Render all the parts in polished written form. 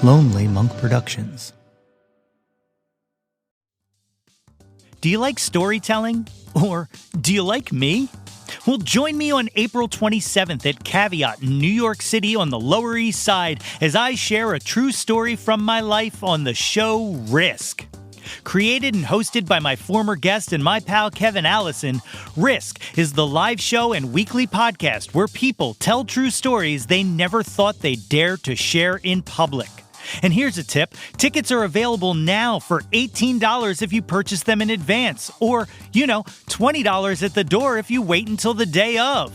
Lonely Monk Productions. Do you like storytelling? Or do you like me? Well, join me on April 27th at Caveat in New York City on the Lower East Side as I share a true story from my life on the show Risk. Created and hosted by my former guest and my pal Kevin Allison, Risk is the live show and weekly podcast where people tell true stories they never thought they'd dare to share in public. And here's a tip. Tickets are available now for $18 if you purchase them in advance, or, $20 at the door if you wait until the day of.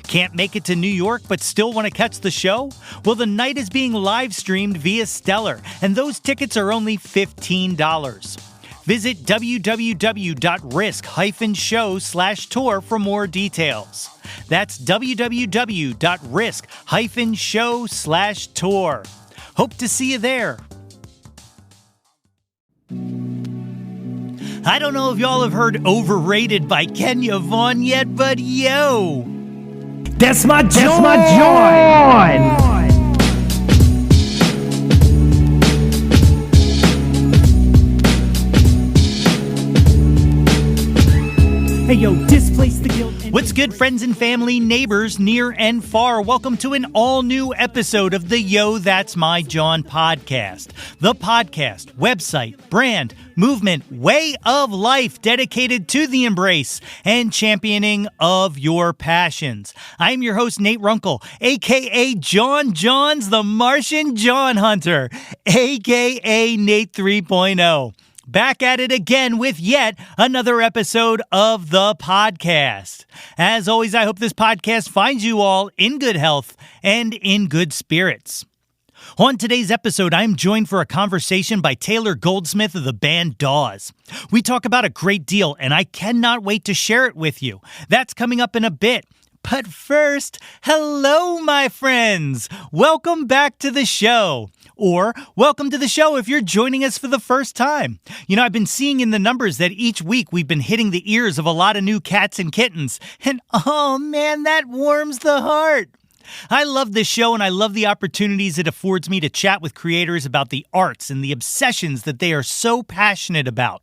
Can't make it to New York but still want to catch the show? Well, the night is being live streamed via Stellar, and those tickets are only $15. Visit www.risk-show/tour for more details. That's www.risk-show/tour. Hope to see you there. I don't know if y'all have heard Overrated by Kenya Vaughn yet, but yo! That's my Jawn! Hey yo, displace the guilt. What's good, friends and family, neighbors, near and far? Welcome to an all-new episode of the Yo, That's My Jawn podcast. The podcast, website, brand, movement, way of life dedicated to the embrace and championing of your passions. I'm your host, Nate Runkle, a.k.a. Jawn Johns, the Martian Jawn Hunter, a.k.a. Nate 3.0. Back at it again with yet another episode of the podcast. As always, I hope this podcast finds you all in good health and in good spirits. On today's episode, I'm joined for a conversation by Taylor Goldsmith of the band Dawes. We talk about a great deal, and I cannot wait to share it with you. That's coming up in a bit. But first, hello, my friends. Welcome back to the show. Or welcome to the show if you're joining us for the first time. I've been seeing in the numbers that each week we've been hitting the ears of a lot of new cats and kittens. And oh man, that warms the heart. I love this show and I love the opportunities it affords me to chat with creators about the arts and the obsessions that they are so passionate about.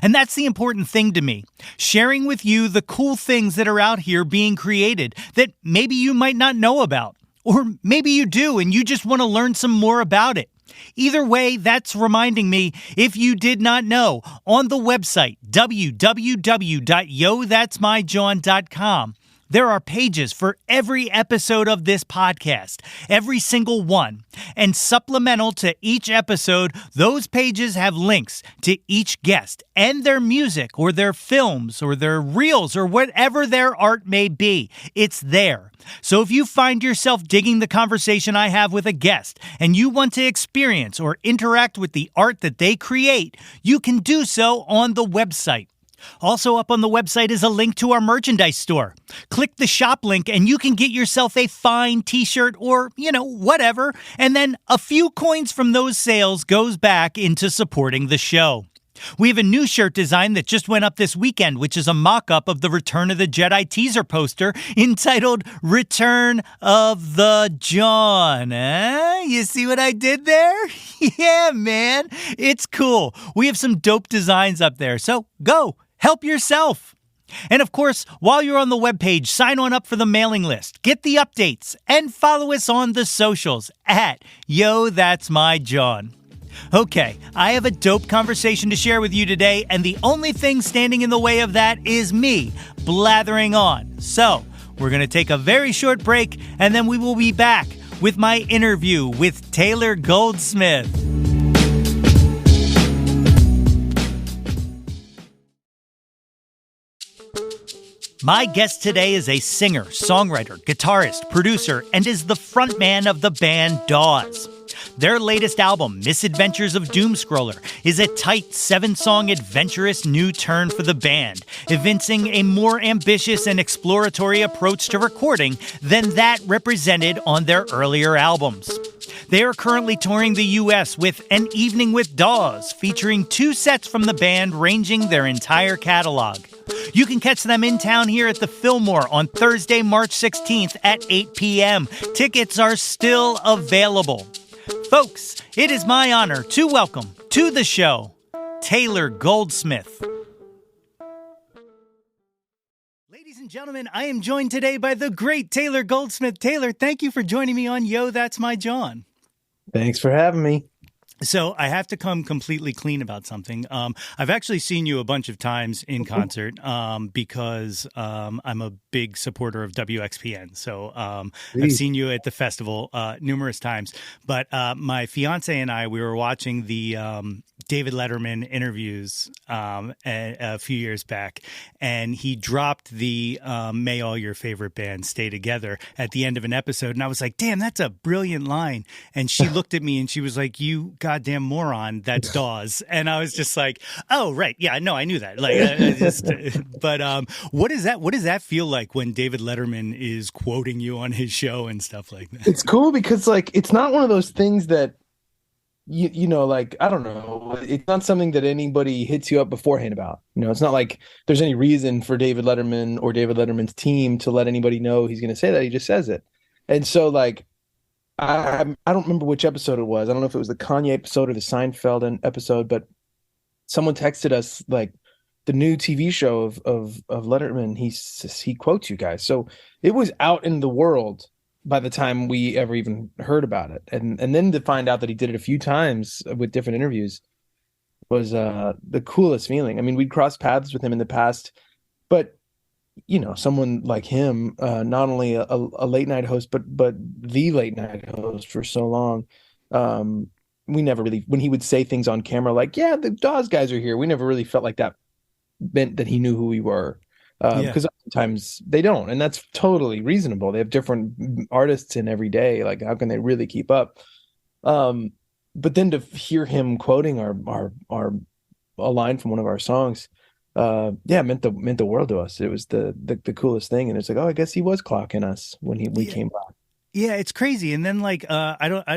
And that's the important thing to me, sharing with you the cool things that are out here being created that maybe you might not know about. Or maybe you do and you just want to learn some more about it. Either way, that's reminding me, if you did not know, on the website, www.yothat'smyjawn.com, there are pages for every episode of this podcast, every single one. And supplemental to each episode, those pages have links to each guest and their music or their films or their reels or whatever their art may be. It's there. So if you find yourself digging the conversation I have with a guest and you want to experience or interact with the art that they create, you can do so on the website. Also up on the website is a link to our merchandise store. Click the shop link and you can get yourself a fine t-shirt or, whatever. And then a few coins from those sales goes back into supporting the show. We have a new shirt design that just went up this weekend, which is a mock-up of the Return of the Jedi teaser poster entitled Return of the Jawn. You see what I did there? Yeah, man. It's cool. We have some dope designs up there, so go. Help yourself. And of course, while you're on the webpage, sign on up for the mailing list, get the updates, and follow us on the socials at Yo, That's My Jawn. Okay, I have a dope conversation to share with you today, and the only thing standing in the way of that is me blathering on. So, we're going to take a very short break, and then we will be back with my interview with Taylor Goldsmith. My guest today is a singer, songwriter, guitarist, producer, and is the frontman of the band Dawes. Their latest album, Misadventures of Doomscroller, is a tight 7-song adventurous new turn for the band, evincing a more ambitious and exploratory approach to recording than that represented on their earlier albums. They are currently touring the U.S. with An Evening with Dawes, featuring 2 sets from the band ranging their entire catalog. You can catch them in town here at the Fillmore on Thursday, March 16th at 8 p.m. Tickets are still available. Folks, it is my honor to welcome to the show Taylor Goldsmith. Ladies and gentlemen, I am joined today by the great Taylor Goldsmith. Taylor, thank you for joining me on Yo, That's My Jawn. Thanks for having me. So I have to come completely clean about something. I've actually seen you a bunch of times in concert because I'm a big supporter of WXPN. So I've seen you at the festival numerous times. But my fiance and I, we were watching the David Letterman interviews a few years back, and he dropped the "May all your favorite bands stay together" at the end of an episode, and I was like, "Damn, that's a brilliant line." And she looked at me and she was like, "You goddamn moron, that's Dawes." And I was just like, "Oh, right, yeah, no, I knew that." Like, but what does that feel like when David Letterman is quoting you on his show and stuff like that? It's cool because like it's not one of those things that you know, like, I don't know, it's not something that anybody hits you up beforehand about. You know, it's not like there's any reason for David Letterman or David Letterman's team to let anybody know he's going to say that. He just says it. And so like I don't remember which episode it was. I don't know if it was the Kanye episode or the Seinfeld episode, but someone texted us like the new TV show of Letterman. He quotes you guys. So it was out in the world by the time we ever even heard about it. And then to find out that he did it a few times with different interviews was the coolest feeling. I mean, we'd crossed paths with him in the past, but you know, someone like him, not only a late night host, but the late night host for so long. We never really, when he would say things on camera, like, yeah, the Dawes guys are here, we never really felt like that meant that he knew who we were. Because sometimes they don't, and that's totally reasonable. They have different artists in every day. Like, how can they really keep up? But then to hear him quoting a line from one of our songs, meant the world to us. It was the coolest thing, and it's like, oh, I guess he was clocking us when we came back. Yeah, it's crazy. And then like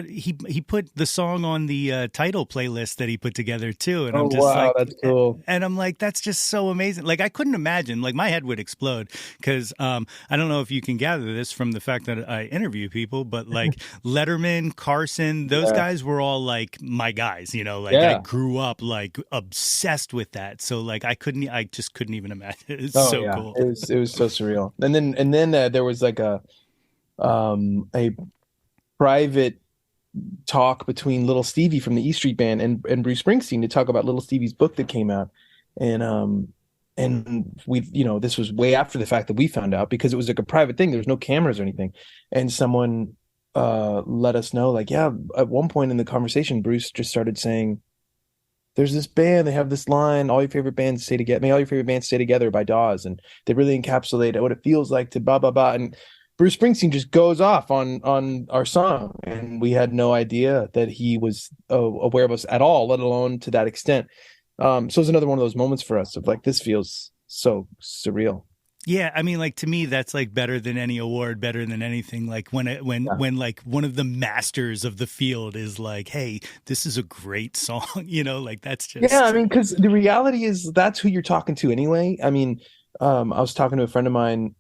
he put the song on the title playlist that he put together too. And I'm just like, that's cool. And I'm like, that's just so amazing. Like, I couldn't imagine, like, my head would explode because I don't know if you can gather this from the fact that I interview people, but like Letterman, Carson, those guys were all like my guys, you know, like I grew up like obsessed with that. So like I just couldn't even imagine. It's so cool. It was so surreal. And then there was like a private talk between Little Stevie from the E Street Band and Bruce Springsteen to talk about Little Stevie's book that came out. And we, you know, this was way after the fact that we found out, because it was like a private thing. There was no cameras or anything. And someone let us know, like, yeah, at one point in the conversation, Bruce just started saying, there's this band, they have this line, all your favorite bands stay together, may all your favorite bands stay together by Dawes. And they really encapsulate what it feels like to blah, blah, blah. And Bruce Springsteen just goes off on our song, and we had no idea that he was aware of us at all, let alone to that extent. So it's another one of those moments for us of like, this feels so surreal. Yeah, I mean, like, to me, that's like better than any award, better than anything. Like when like one of the masters of the field is like, hey, this is a great song, you know, like that's just. Yeah, I mean, because the reality is that's who you're talking to anyway. I mean, I was talking to a friend of mine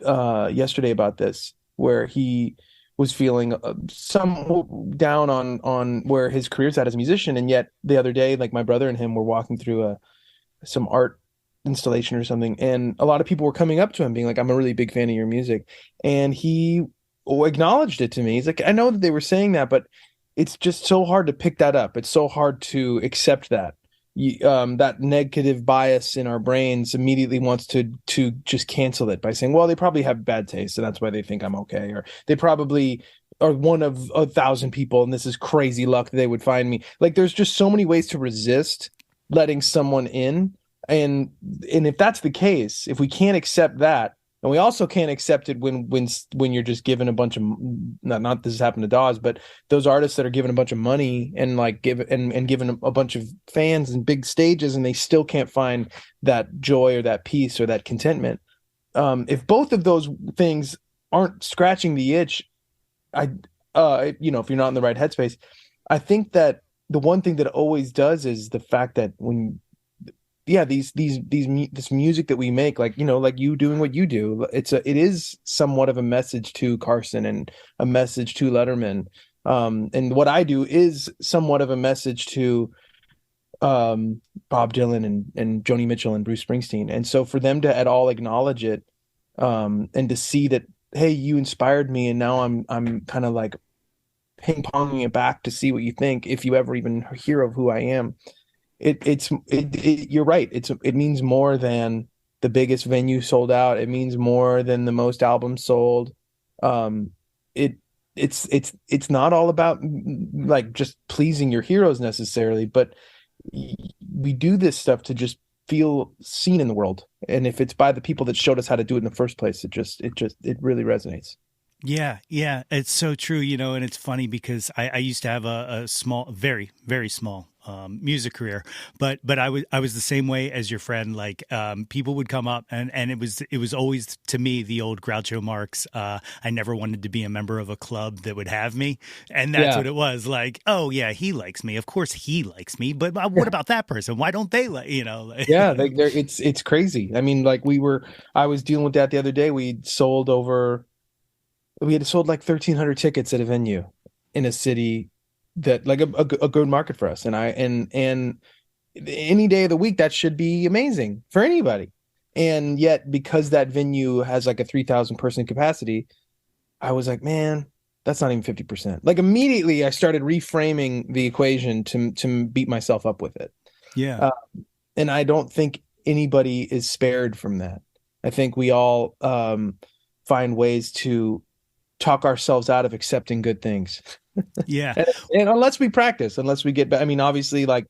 yesterday about this, where he was feeling some down on where his career's at as a musician, and yet the other day, like, my brother and him were walking through some art installation or something, and a lot of people were coming up to him being like, I'm a really big fan of your music, and he acknowledged it to me. He's like, I know that they were saying that, but it's just so hard to pick that up. It's so hard to accept that. That negative bias in our brains immediately wants to just cancel it by saying, well, they probably have bad taste, and that's why they think I'm okay, or they probably are one of 1,000 people, and this is crazy luck that they would find me. Like, there's just so many ways to resist letting someone in, and if that's the case, if we can't accept that, and we also can't accept it when you're just given a bunch of, not this has happened to Dawes, but those artists that are given a bunch of money and like given a bunch of fans and big stages, and they still can't find that joy or that peace or that contentment. If both of those things aren't scratching the itch, if you're not in the right headspace, I think that the one thing that it always does is the fact that this music that we make, like, you know, like you doing what you do, it is somewhat of a message to Carson and a message to Letterman. And what I do is somewhat of a message to Bob Dylan and Joni Mitchell and Bruce Springsteen. And so for them to at all acknowledge it, and to see that, hey, you inspired me, and now I'm kind of like ping ponging it back to see what you think, if you ever even hear of who I am. You're right. It means more than the biggest venue sold out. It means more than the most albums sold. Um, it's not all about like just pleasing your heroes necessarily, but we do this stuff to just feel seen in the world. And if it's by the people that showed us how to do it in the first place, it really resonates. Yeah, yeah, it's so true, and it's funny because I used to have a small, very, very small music career, but I was the same way as your friend. Like people would come up and it was always to me the old Groucho Marx. I never wanted to be a member of a club that would have me, and that's what it was. Like, oh yeah, he likes me. Of course he likes me, but what about that person? Why don't they like? Yeah, it's crazy. I mean, like I was dealing with that the other day. We had sold like 1,300 tickets at a venue in a city that like a good market for us. And any day of the week, that should be amazing for anybody. And yet, because that venue has like a 3,000 person capacity, I was like, man, that's not even 50%. Like immediately I started reframing the equation to beat myself up with it. Yeah. And I don't think anybody is spared from that. I think we all find ways to talk ourselves out of accepting good things. Yeah. and unless we practice, unless we get back, I mean, obviously like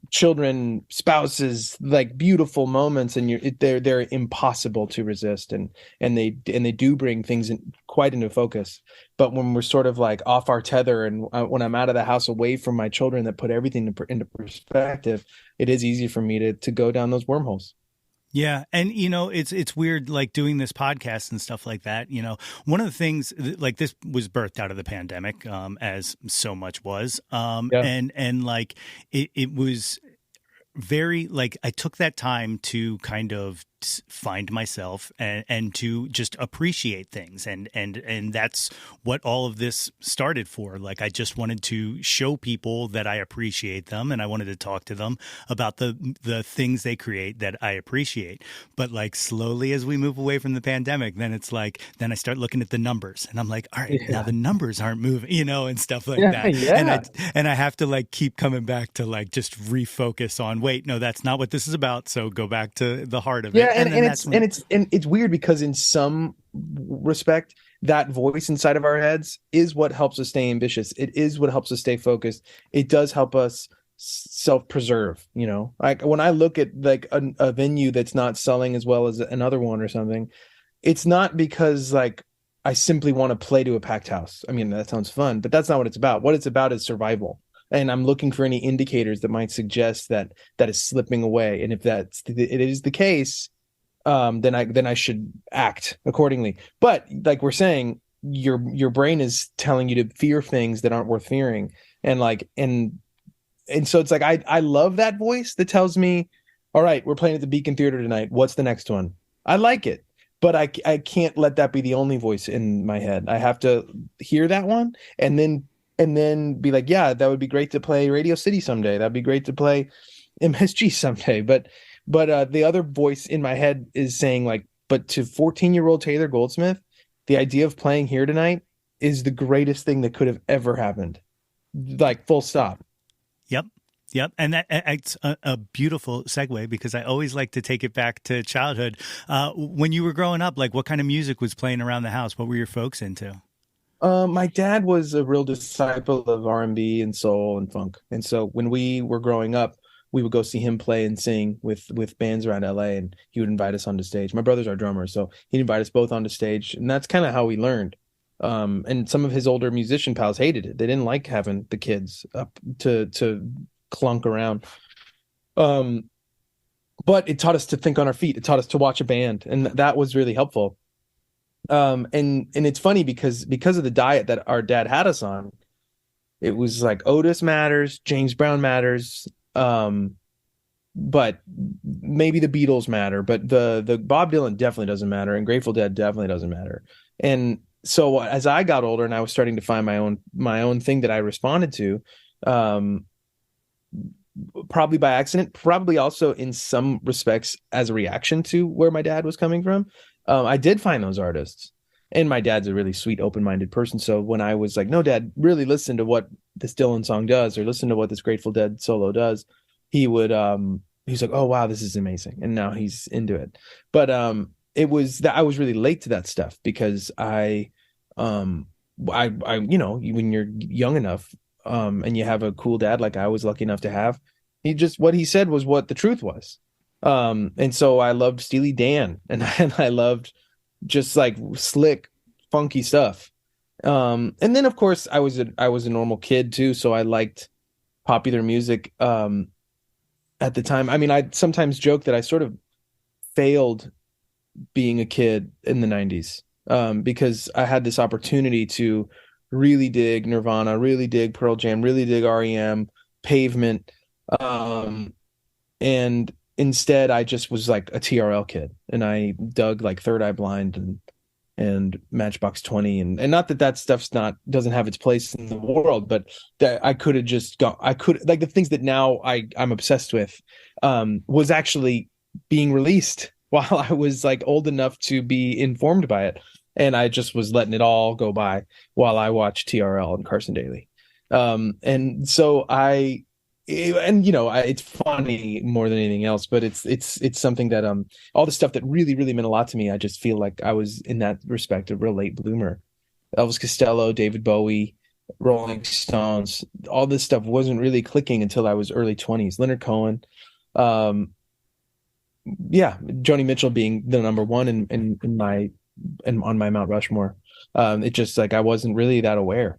children, spouses, like beautiful moments, and they're impossible to resist. And they do bring things quite into focus. But when we're sort of like off our tether, and when I'm out of the house away from my children that put everything into perspective, it is easy for me to go down those wormholes. Yeah. And, it's weird, like doing this podcast and stuff like that. One of the things like this was birthed out of the pandemic, as so much was. And like it was very like I took that time to kind of find myself and to just appreciate things. And that's what all of this started for. Like, I just wanted to show people that I appreciate them, and I wanted to talk to them about the things they create that I appreciate. But like slowly as we move away from the pandemic, then it's like, then I start looking at the numbers and I'm like, all right, now the numbers aren't moving, and stuff like that. Yeah. And I have to like keep coming back to like just refocus on, wait, no, that's not what this is about. So go back to the heart of it. And it's weird because in some respect, that voice inside of our heads is what helps us stay ambitious. It is what helps us stay focused. It does help us self-preserve. Like when I look at like a venue that's not selling as well as another one or something, it's not because like I simply want to play to a packed house. I mean, that sounds fun, but that's not what it's about. What it's about is survival. And I'm looking for any indicators that might suggest that is slipping away. And if it is the case, then I should act accordingly. But like we're saying, your brain is telling you to fear things that aren't worth fearing. And so it's like I love that voice that tells me, all right, we're playing at the Beacon Theater tonight. What's the next one? I like it. But I can't let that be the only voice in my head. I have to hear that one and then be like, yeah, that would be great to play Radio City someday. That'd be great to play MSG someday. But the other voice in my head is saying like, but to 14-year-old Taylor Goldsmith, the idea of playing here tonight is the greatest thing that could have ever happened. Like full stop. Yep. And it's a beautiful segue because I always like to take it back to childhood. When you were growing up, like what kind of music was playing around the house? What were your folks into? My dad was a real disciple of R&B and soul and funk. And so when we were growing up, we would go see him play and sing with bands around LA, and he would invite us onto stage. My brother's our drummer, so he'd invite us both onto stage, and that's kind of how we learned. And some of his older musician pals hated it. They didn't like having the kids up to clunk around. But it taught us to think on our feet. It taught us to watch a band, and that was really helpful. And it's funny because of the diet that our dad had us on, it was like Otis matters, James Brown matters, but maybe the Beatles matter, but the Bob Dylan definitely doesn't matter, and Grateful Dead definitely doesn't matter. And so as I got older and I was starting to find my own thing that I responded to, um, probably by accident, probably also in some respects as a reaction to where my dad was coming from. I did find those artists, and my dad's a really sweet, open-minded person. So when I was like, "No, Dad, really listen to what this Dylan song does, or listen to what this Grateful Dead solo does," he's like, "Oh wow, this is amazing," and now he's into it. But it was that I was really late to that stuff because I when you're young enough, and you have a cool dad like I was lucky enough to have, what he said was what the truth was. And so I loved Steely Dan, and I loved just like slick, funky stuff. And then of course I was a normal kid too, so I liked popular music at the time. I mean, I sometimes joke that I sort of failed being a kid in the 90s, because I had this opportunity to really dig Nirvana, really dig Pearl Jam, really dig REM, Pavement, and instead I just was like a TRL kid, and I dug like Third Eye Blind and Matchbox 20, and not that that stuff's not doesn't have its place in the world, but that I could have just got I could like the things that now I'm obsessed with was actually being released while I was like old enough to be informed by it, and I just was letting it all go by while I watched TRL and Carson Daly. And so it's funny more than anything else, but it's something that all the stuff that really really meant a lot to me. I just feel like I was in that respect a real late bloomer. Elvis Costello, David Bowie, Rolling Stones, all this stuff wasn't really clicking until I was early 20s. Leonard Cohen, yeah, Joni Mitchell being the number one in my on my Mount Rushmore. It just like I wasn't really that aware.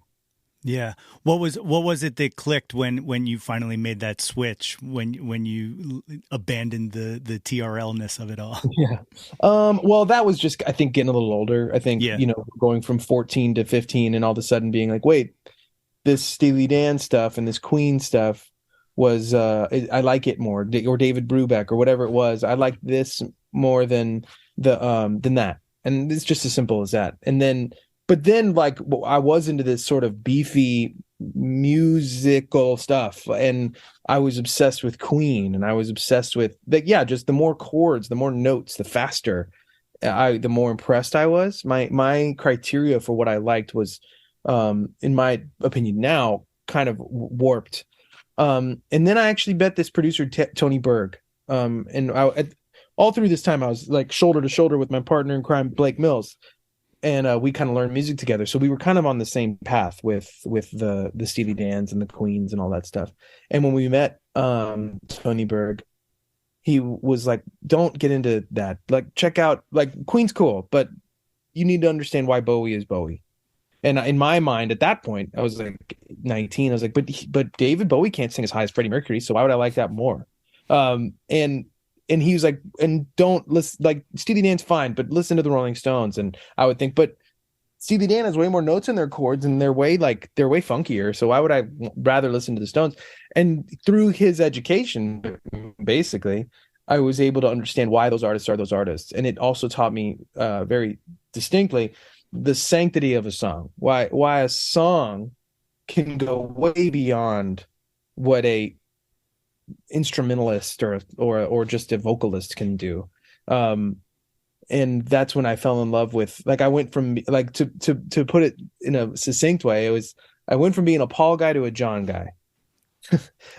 Yeah. What was it that clicked when you finally made that switch, when you abandoned the TRL-ness of it all? Yeah. Well, that was just, I think, getting a little older. I think, Yeah. Going from 14 to 15 and all of a sudden being like, wait, this Steely Dan stuff and this Queen stuff was, I like it more, or David Brubeck or whatever it was. I like this more than than that. And it's just as simple as that. But then like I was into this sort of beefy musical stuff, and I was obsessed with Queen, and I was obsessed with just the more chords, the more notes, the faster the more impressed I was. My criteria for what I liked was, in my opinion now, kind of warped. And then I actually met this producer, Tony Berg. All through this time, I was like shoulder to shoulder with my partner in crime, Blake Mills. And we kind of learned music together. So we were kind of on the same path with the Steely Dans and the Queens and all that stuff. And when we met Tony Berg, he was like, don't get into that. Like, check out, like, Queen's cool, but you need to understand why Bowie is Bowie. And in my mind, at that point, I was like 19. I was like, but David Bowie can't sing as high as Freddie Mercury, so why would I like that more? And he was like, and don't listen, like, Steely Dan's fine, but listen to the Rolling Stones. And I would think, but Steely Dan has way more notes in their chords, and they're way funkier. So why would I rather listen to the Stones? And through his education, basically, I was able to understand why those artists are those artists. And it also taught me very distinctly the sanctity of a song, why a song can go way beyond what a instrumentalist or just a vocalist can do. And that's when I fell in love with, like, I went from, like, to put it in a succinct way, I went from being a Paul guy to a Jawn guy.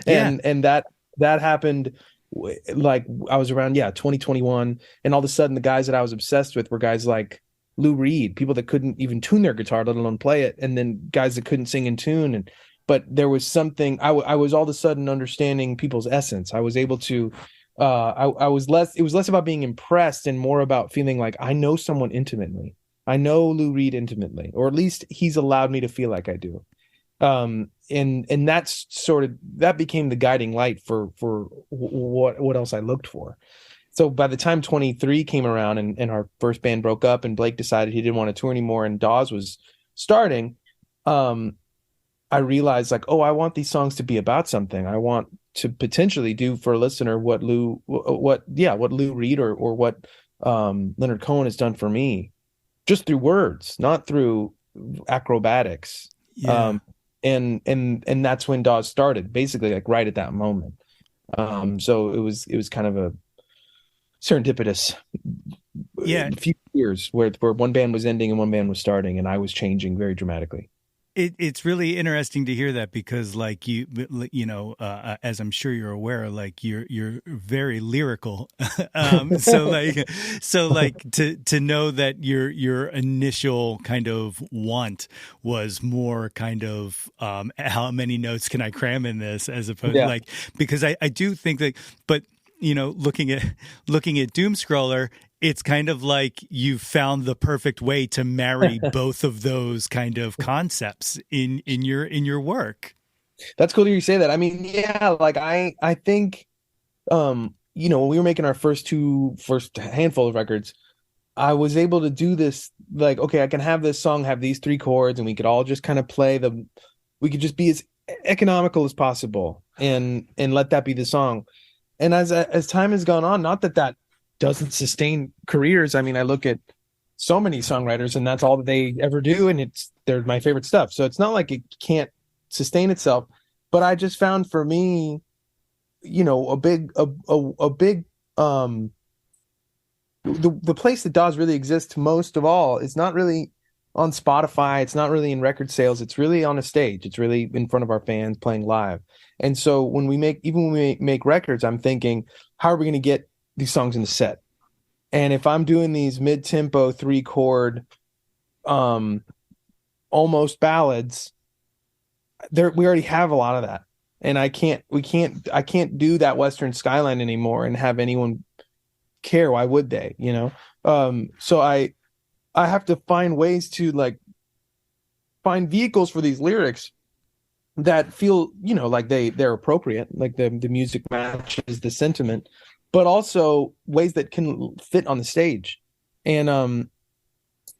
and that happened, like, I was around 2021, and all of a sudden the guys that I was obsessed with were guys like Lou Reed, people that couldn't even tune their guitar, let alone play it, and then guys that couldn't sing in tune. But there was something, I was all of a sudden understanding people's essence. I was able to, it was less about being impressed and more about feeling like I know someone intimately. I know Lou Reed intimately, or at least he's allowed me to feel like I do. And that's that became the guiding light for what else I looked for. So by the time 23 came around and our first band broke up and Blake decided he didn't want to tour anymore and Dawes was starting, I realized, like, oh, I want these songs to be about something. I want to potentially do for a listener what Lou Reed or what Leonard Cohen has done for me. just through words, not through acrobatics. Yeah. Um, and that's when Dawes started, basically like right at that moment. So it was kind of a serendipitous Yeah. few years where one band was ending and one band was starting, and I was changing very dramatically. It's really interesting to hear that because, like as I'm sure you're aware, like you're very lyrical. So like to know that your initial kind of want was more kind of how many notes can I cram in this, as opposed Yeah. like, because I do think that, but looking at Doom Scroller, it's kind of like you found the perfect way to marry both of those kind of concepts in your work. That's cool to hear you say that. I mean, yeah, like I think when we were making our first handful of records, I was able to do this, like, okay, I can have this song have these three chords, and we could all just kind of we could just be as economical as possible and let that be the song. And as time has gone on, not that that doesn't sustain careers. I mean, I look at so many songwriters, and that's all that they ever do, and they're my favorite stuff. So it's not like it can't sustain itself. But I just found, for me, a big the place that Dawes really exists most of all is not really on Spotify. It's not really in record sales. It's really on a stage. It's really in front of our fans playing live. And so when we make records, I'm thinking, how are we going to get these songs in the set? And if I'm doing these mid-tempo 3-chord almost ballads, we already have a lot of that. And I can't do that Western Skyline anymore and have anyone care. Why would they, so I have to find ways to, like, find vehicles for these lyrics that feel, like they're appropriate, like the music matches the sentiment, but also ways that can fit on the stage. And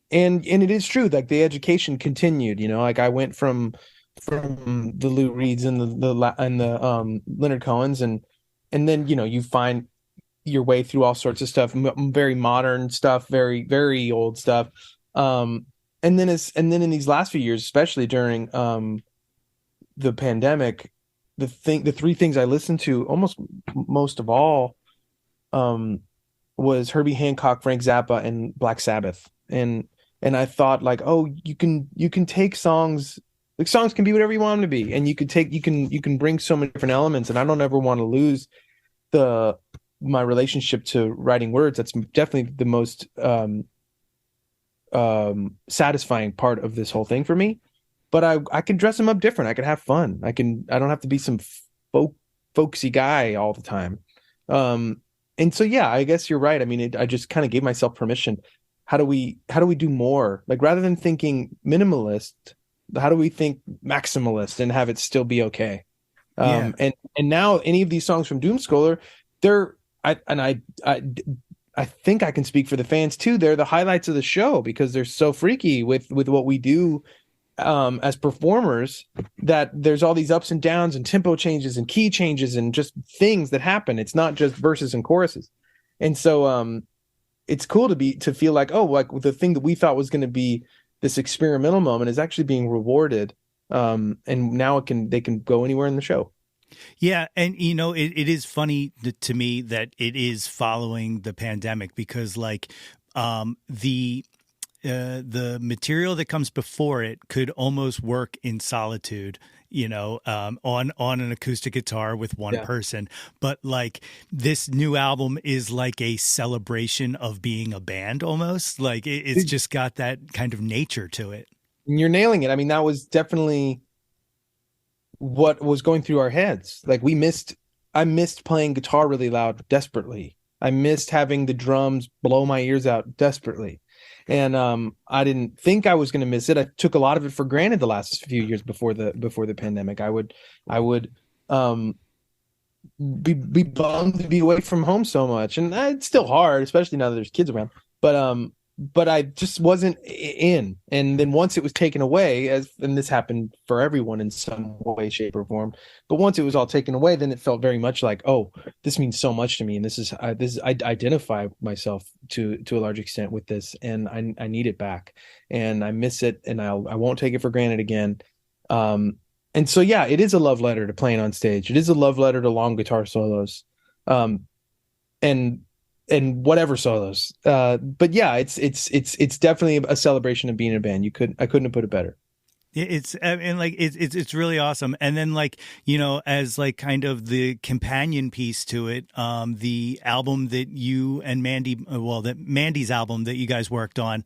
it is true, like, the education continued, like I went from the Lou Reeds and the Leonard Cohens, and then you find your way through all sorts of stuff, very modern stuff, very, very old stuff. And then in these last few years, especially during the pandemic, the three things I listened to almost most of all was Herbie Hancock, Frank Zappa, and Black Sabbath. And I thought, like, oh, you can take songs. Like, songs can be whatever you want them to be, and you can bring so many different elements. And I don't ever want to lose my relationship to writing words. That's definitely the most satisfying part of this whole thing for me. But I can dress them up different. I can have fun. I don't have to be some folksy guy all the time. And so, yeah, I guess you're right. I mean, I just kind of gave myself permission. How do we do more? Like, rather than thinking minimalist, how do we think maximalist and have it still be okay? Yeah. And now any of these songs from Doomscholar, I think I can speak for the fans too. They're the highlights of the show because they're so freaky with what we do as performers, that there's all these ups and downs and tempo changes and key changes and just things that happen. It's not just verses and choruses. And so it's cool to feel like, oh, like the thing that we thought was going to be this experimental moment is actually being rewarded. And now they can go anywhere in the show. Yeah, and it is funny to me that it is following the pandemic, because like the material that comes before it could almost work in solitude, on an acoustic guitar with one person. But like, this new album is like a celebration of being a band almost. Like it's just got that kind of nature to it. You're nailing it. I mean, that was definitely what was going through our heads. Like, I missed playing guitar really loud desperately. I missed having the drums blow my ears out desperately. And I didn't think I was going to miss it. I took a lot of it for granted the last few years before the pandemic. I would be bummed to be away from home so much, and it's still hard, especially now that there's kids around. But but I just wasn't in. And then once it was taken away, and this happened for everyone in some way, shape, or form, but once it was all taken away, then it felt very much like, oh, this means so much to me, and I identify myself to a large extent with this, and I need it back, and I miss it, and I won't take it for granted again. And so yeah, it is a love letter to playing on stage. It is a love letter to long guitar solos. And whatever solos. But yeah, it's definitely a celebration of being in a band. I couldn't have put it better. It's and like it's really awesome. And then like, you know, as like kind of the companion piece to it, the album that you and Mandy's album that you guys worked on,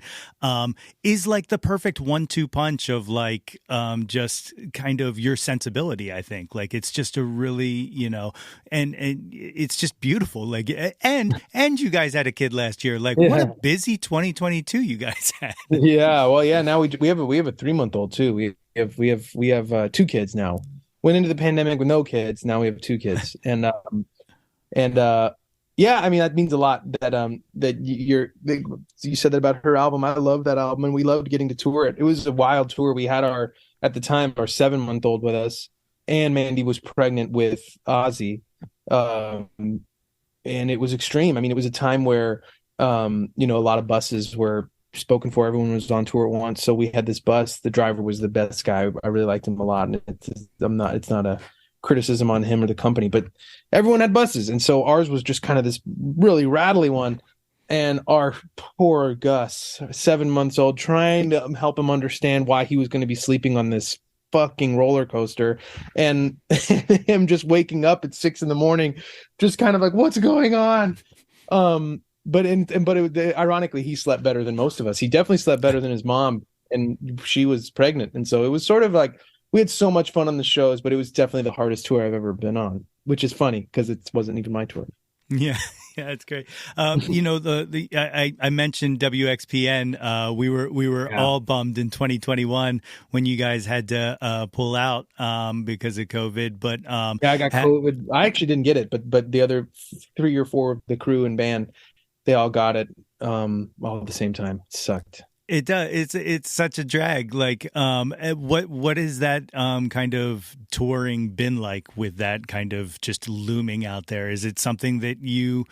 is like the perfect 1-2 punch of like, just kind of your sensibility. I think like it's just a really, you know, and it's just beautiful. Like, and you guys had a kid last year. Like, what a busy 2022 you guys had. Yeah, well, yeah. Now we have a 3-month-old too. We have 2 kids now. Went into the pandemic with no kids. Now we have 2 kids, and yeah. I mean, that means a lot. That you said that about her album. I love that album, and we loved getting to tour it. It was a wild tour. We had at the time our 7-month-old with us, and Mandy was pregnant with Ozzy, and it was extreme. I mean, it was a time where you know, a lot of buses were spoken for. Everyone was on tour at once, so we had this bus. The driver was the best guy. I really liked him a lot, and it's not a criticism on him or the company, but everyone had buses, and so ours was just kind of this really rattly one. And our poor Gus, 7 months old, trying to help him understand why he was going to be sleeping on this fucking roller coaster, and him just waking up at 6 a.m, just kind of like, what's going on? But ironically, he slept better than most of us. He definitely slept better than his mom, and she was pregnant. And so it was sort of like, we had so much fun on the shows, but it was definitely the hardest tour I've ever been on, which is funny because it wasn't even my tour. Yeah. Yeah, it's great. You know, I mentioned WXPN. We were all bummed in 2021 when you guys had to pull out because of COVID. But yeah, I got COVID. I actually didn't get it, but the other 3 or 4 of the crew and band, they all got it all at the same time. It sucked. It does. It's such a drag. Like, what is that kind of touring been like with that kind of just looming out there? Is it something that you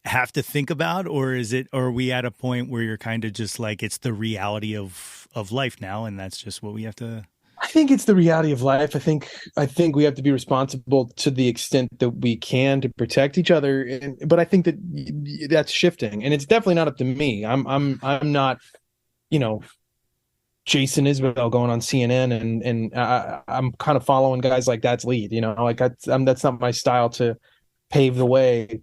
have to think about, or are we at a point where you're kind of just like, it's the reality of life now, and that's just what we have to? I think it's the reality of life. I think we have to be responsible to the extent that we can to protect each other. But I think that that's shifting, and it's definitely not up to me. I'm not, you know, Jason Isbell going on CNN, and I'm kind of following guys like that's lead. You know, like that's not my style to pave the way.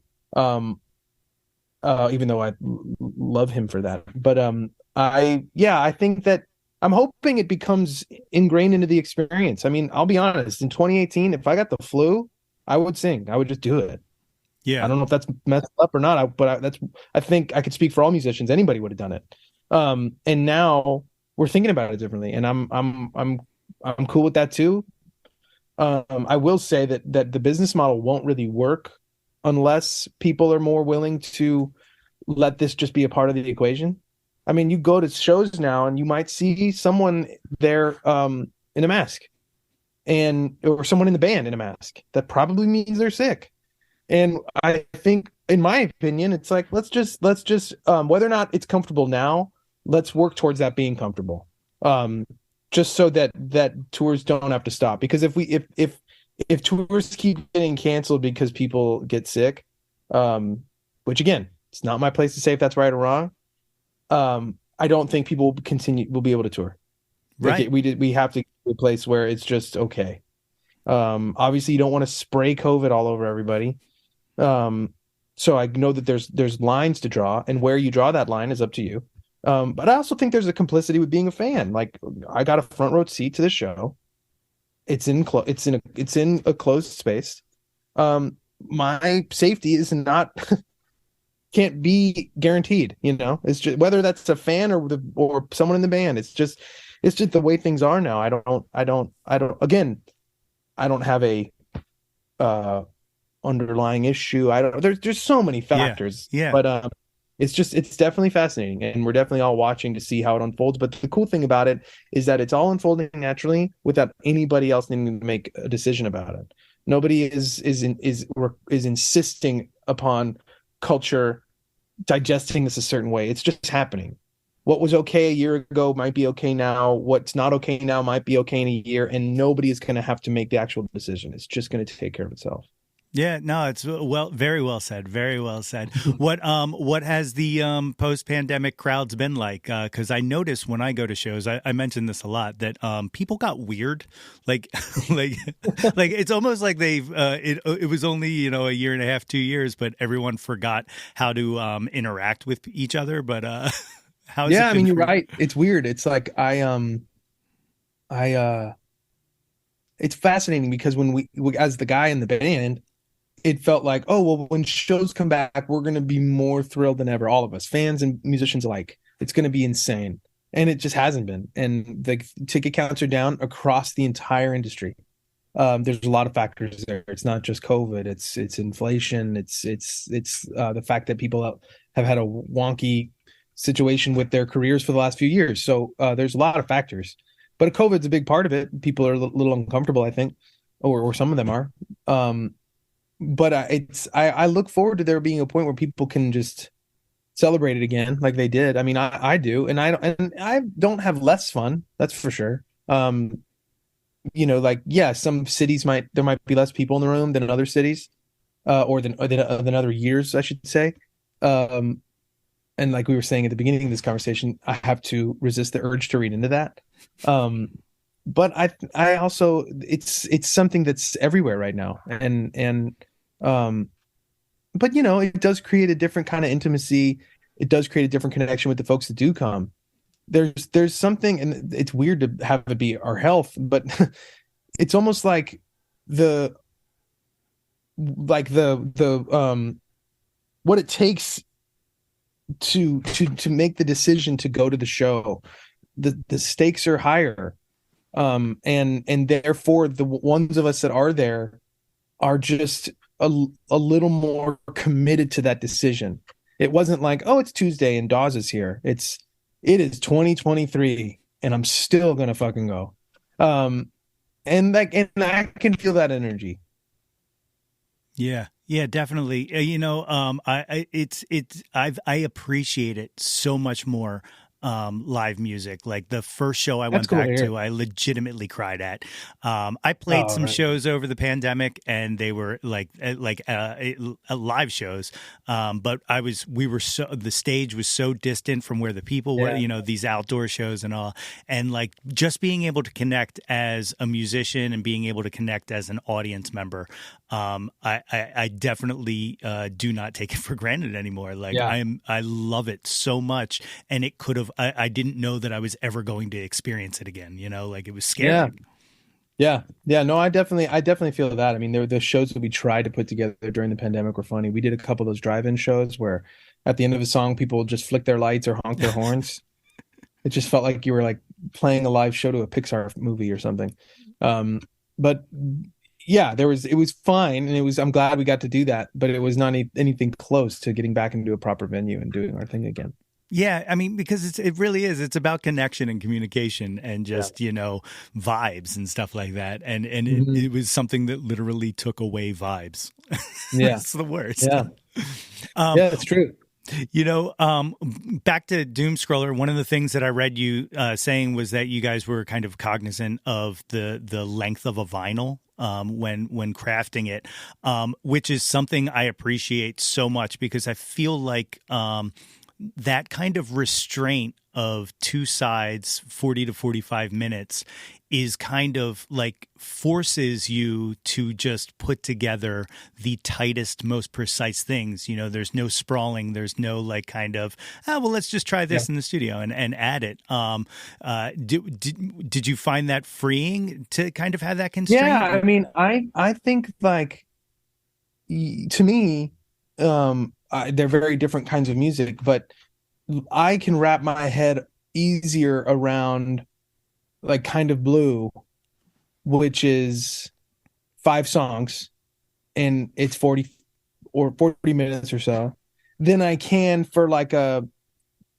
Even though I love him for that, but I think that I'm hoping it becomes ingrained into the experience. I mean, I'll be honest, in 2018, if I got the flu, I would sing. I would just do it. Yeah. I don't know if that's messed up or not, but I think I could speak for all musicians. Anybody would have done it. And now we're thinking about it differently, and I'm cool with that too. I will say that the business model won't really work unless people are more willing to let this just be a part of the equation. I mean, you go to shows now and you might see someone there in a mask, or someone in the band in a mask. That probably means they're sick. And I think, in my opinion, it's like, let's just whether or not it's comfortable now, let's work towards that being comfortable. Just so that tours don't have to stop. Because if tours keep getting canceled because people get sick, which again, it's not my place to say if that's right or wrong. I don't think people will be able to tour. Right. Like we have to get to a place where it's just okay. Obviously you don't want to spray COVID all over everybody. So I know that there's lines to draw, and where you draw that line is up to you. But I also think there's a complicity with being a fan. Like, I got a front row seat to the show. It's in a closed space. My safety is not can't be guaranteed, you know. It's just whether that's a fan or someone in the band. It's just the way things are now. I don't have a underlying issue. There's so many factors. Yeah. But it's definitely fascinating, and we're definitely all watching to see how it unfolds. But the cool thing about it is that it's all unfolding naturally without anybody else needing to make a decision about it. Nobody is insisting upon culture digesting this a certain way. It's just happening. What was okay a year ago might be okay now. What's not okay now might be okay in a year, and nobody is going to have to make the actual decision. It's just going to take care of itself. Yeah, no, it's very well said. Very well said. What has the post-pandemic crowds been like? Because I notice when I go to shows, I mention this a lot, that people got weird. Like, like, like it's almost like it was only a year and a half, 2 years, but everyone forgot how to interact with each other. But how's it Yeah, I been mean, you're for you? right. It's weird. It's like it's fascinating because when as the guy in the band, it felt like, oh, well, when shows come back, we're going to be more thrilled than ever. All of us, fans and musicians alike. It's going to be insane. And it just hasn't been. And the ticket counts are down across the entire industry. There's a lot of factors there. It's not just COVID. It's inflation. It's the fact that people have had a wonky situation with their careers for the last few years. So there's a lot of factors. But COVID's a big part of it. People are a little uncomfortable, I think, or some of them are. But I look forward to there being a point where people can just celebrate it again like they did. I mean, I do, and I don't have less fun, that's for sure. Like, yeah, some cities there might be less people in the room than in other cities, or than other years, I should say. And like we were saying at the beginning of this conversation, I have to resist the urge to read into that. But I also, it's something that's everywhere right now, but it does create a different kind of intimacy. It does create a different connection with the folks that do come. There's something, and it's weird to have it be our health, but it's almost like the what it takes to make the decision to go to the show. The stakes are higher. And therefore the ones of us that are there are just a little more committed to that decision. It wasn't like, oh, it's Tuesday and Dawes is here. It is 2023 and I'm still gonna fucking go. And I can feel that energy. Yeah. Yeah, definitely. I appreciate it so much more. Live music, like the first show I went back to, I legitimately cried at. I played some shows over the pandemic, and they were like live shows. But the stage was so distant from where the people were, these outdoor shows and all. And like just being able to connect as a musician and being able to connect as an audience member, I definitely do not take it for granted anymore. Like I love it so much, and it could have. I didn't know that I was ever going to experience it again. Like it was scary. Yeah. No, I definitely feel that. I mean, the shows that we tried to put together during the pandemic were funny. We did a couple of those drive-in shows where at the end of a song, people would just flick their lights or honk their horns. It just felt like you were like playing a live show to a Pixar movie or something. But yeah, it was fine. And I'm glad we got to do that, but it was not anything close to getting back into a proper venue and doing our thing again. Yeah, I mean, because it really is. It's about connection and communication and just, vibes and stuff like that. And it was something that literally took away vibes. Yeah. It's the worst. Yeah. Yeah, it's true. Back to Doom Scroller, one of the things that I read you saying was that you guys were kind of cognizant of the length of a vinyl when crafting it, which is something I appreciate so much because I feel like that kind of restraint of two sides, 40 to 45 minutes, is kind of like forces you to just put together the tightest, most precise things. There's no sprawling. There's no like kind of, let's just try this in the studio and add it. Did you find that freeing to kind of have that constraint? Yeah, I mean, I think like, to me, they're very different kinds of music, but I can wrap my head easier around like Kind of Blue, which is 5 songs and it's 40 minutes or so, than I can for like a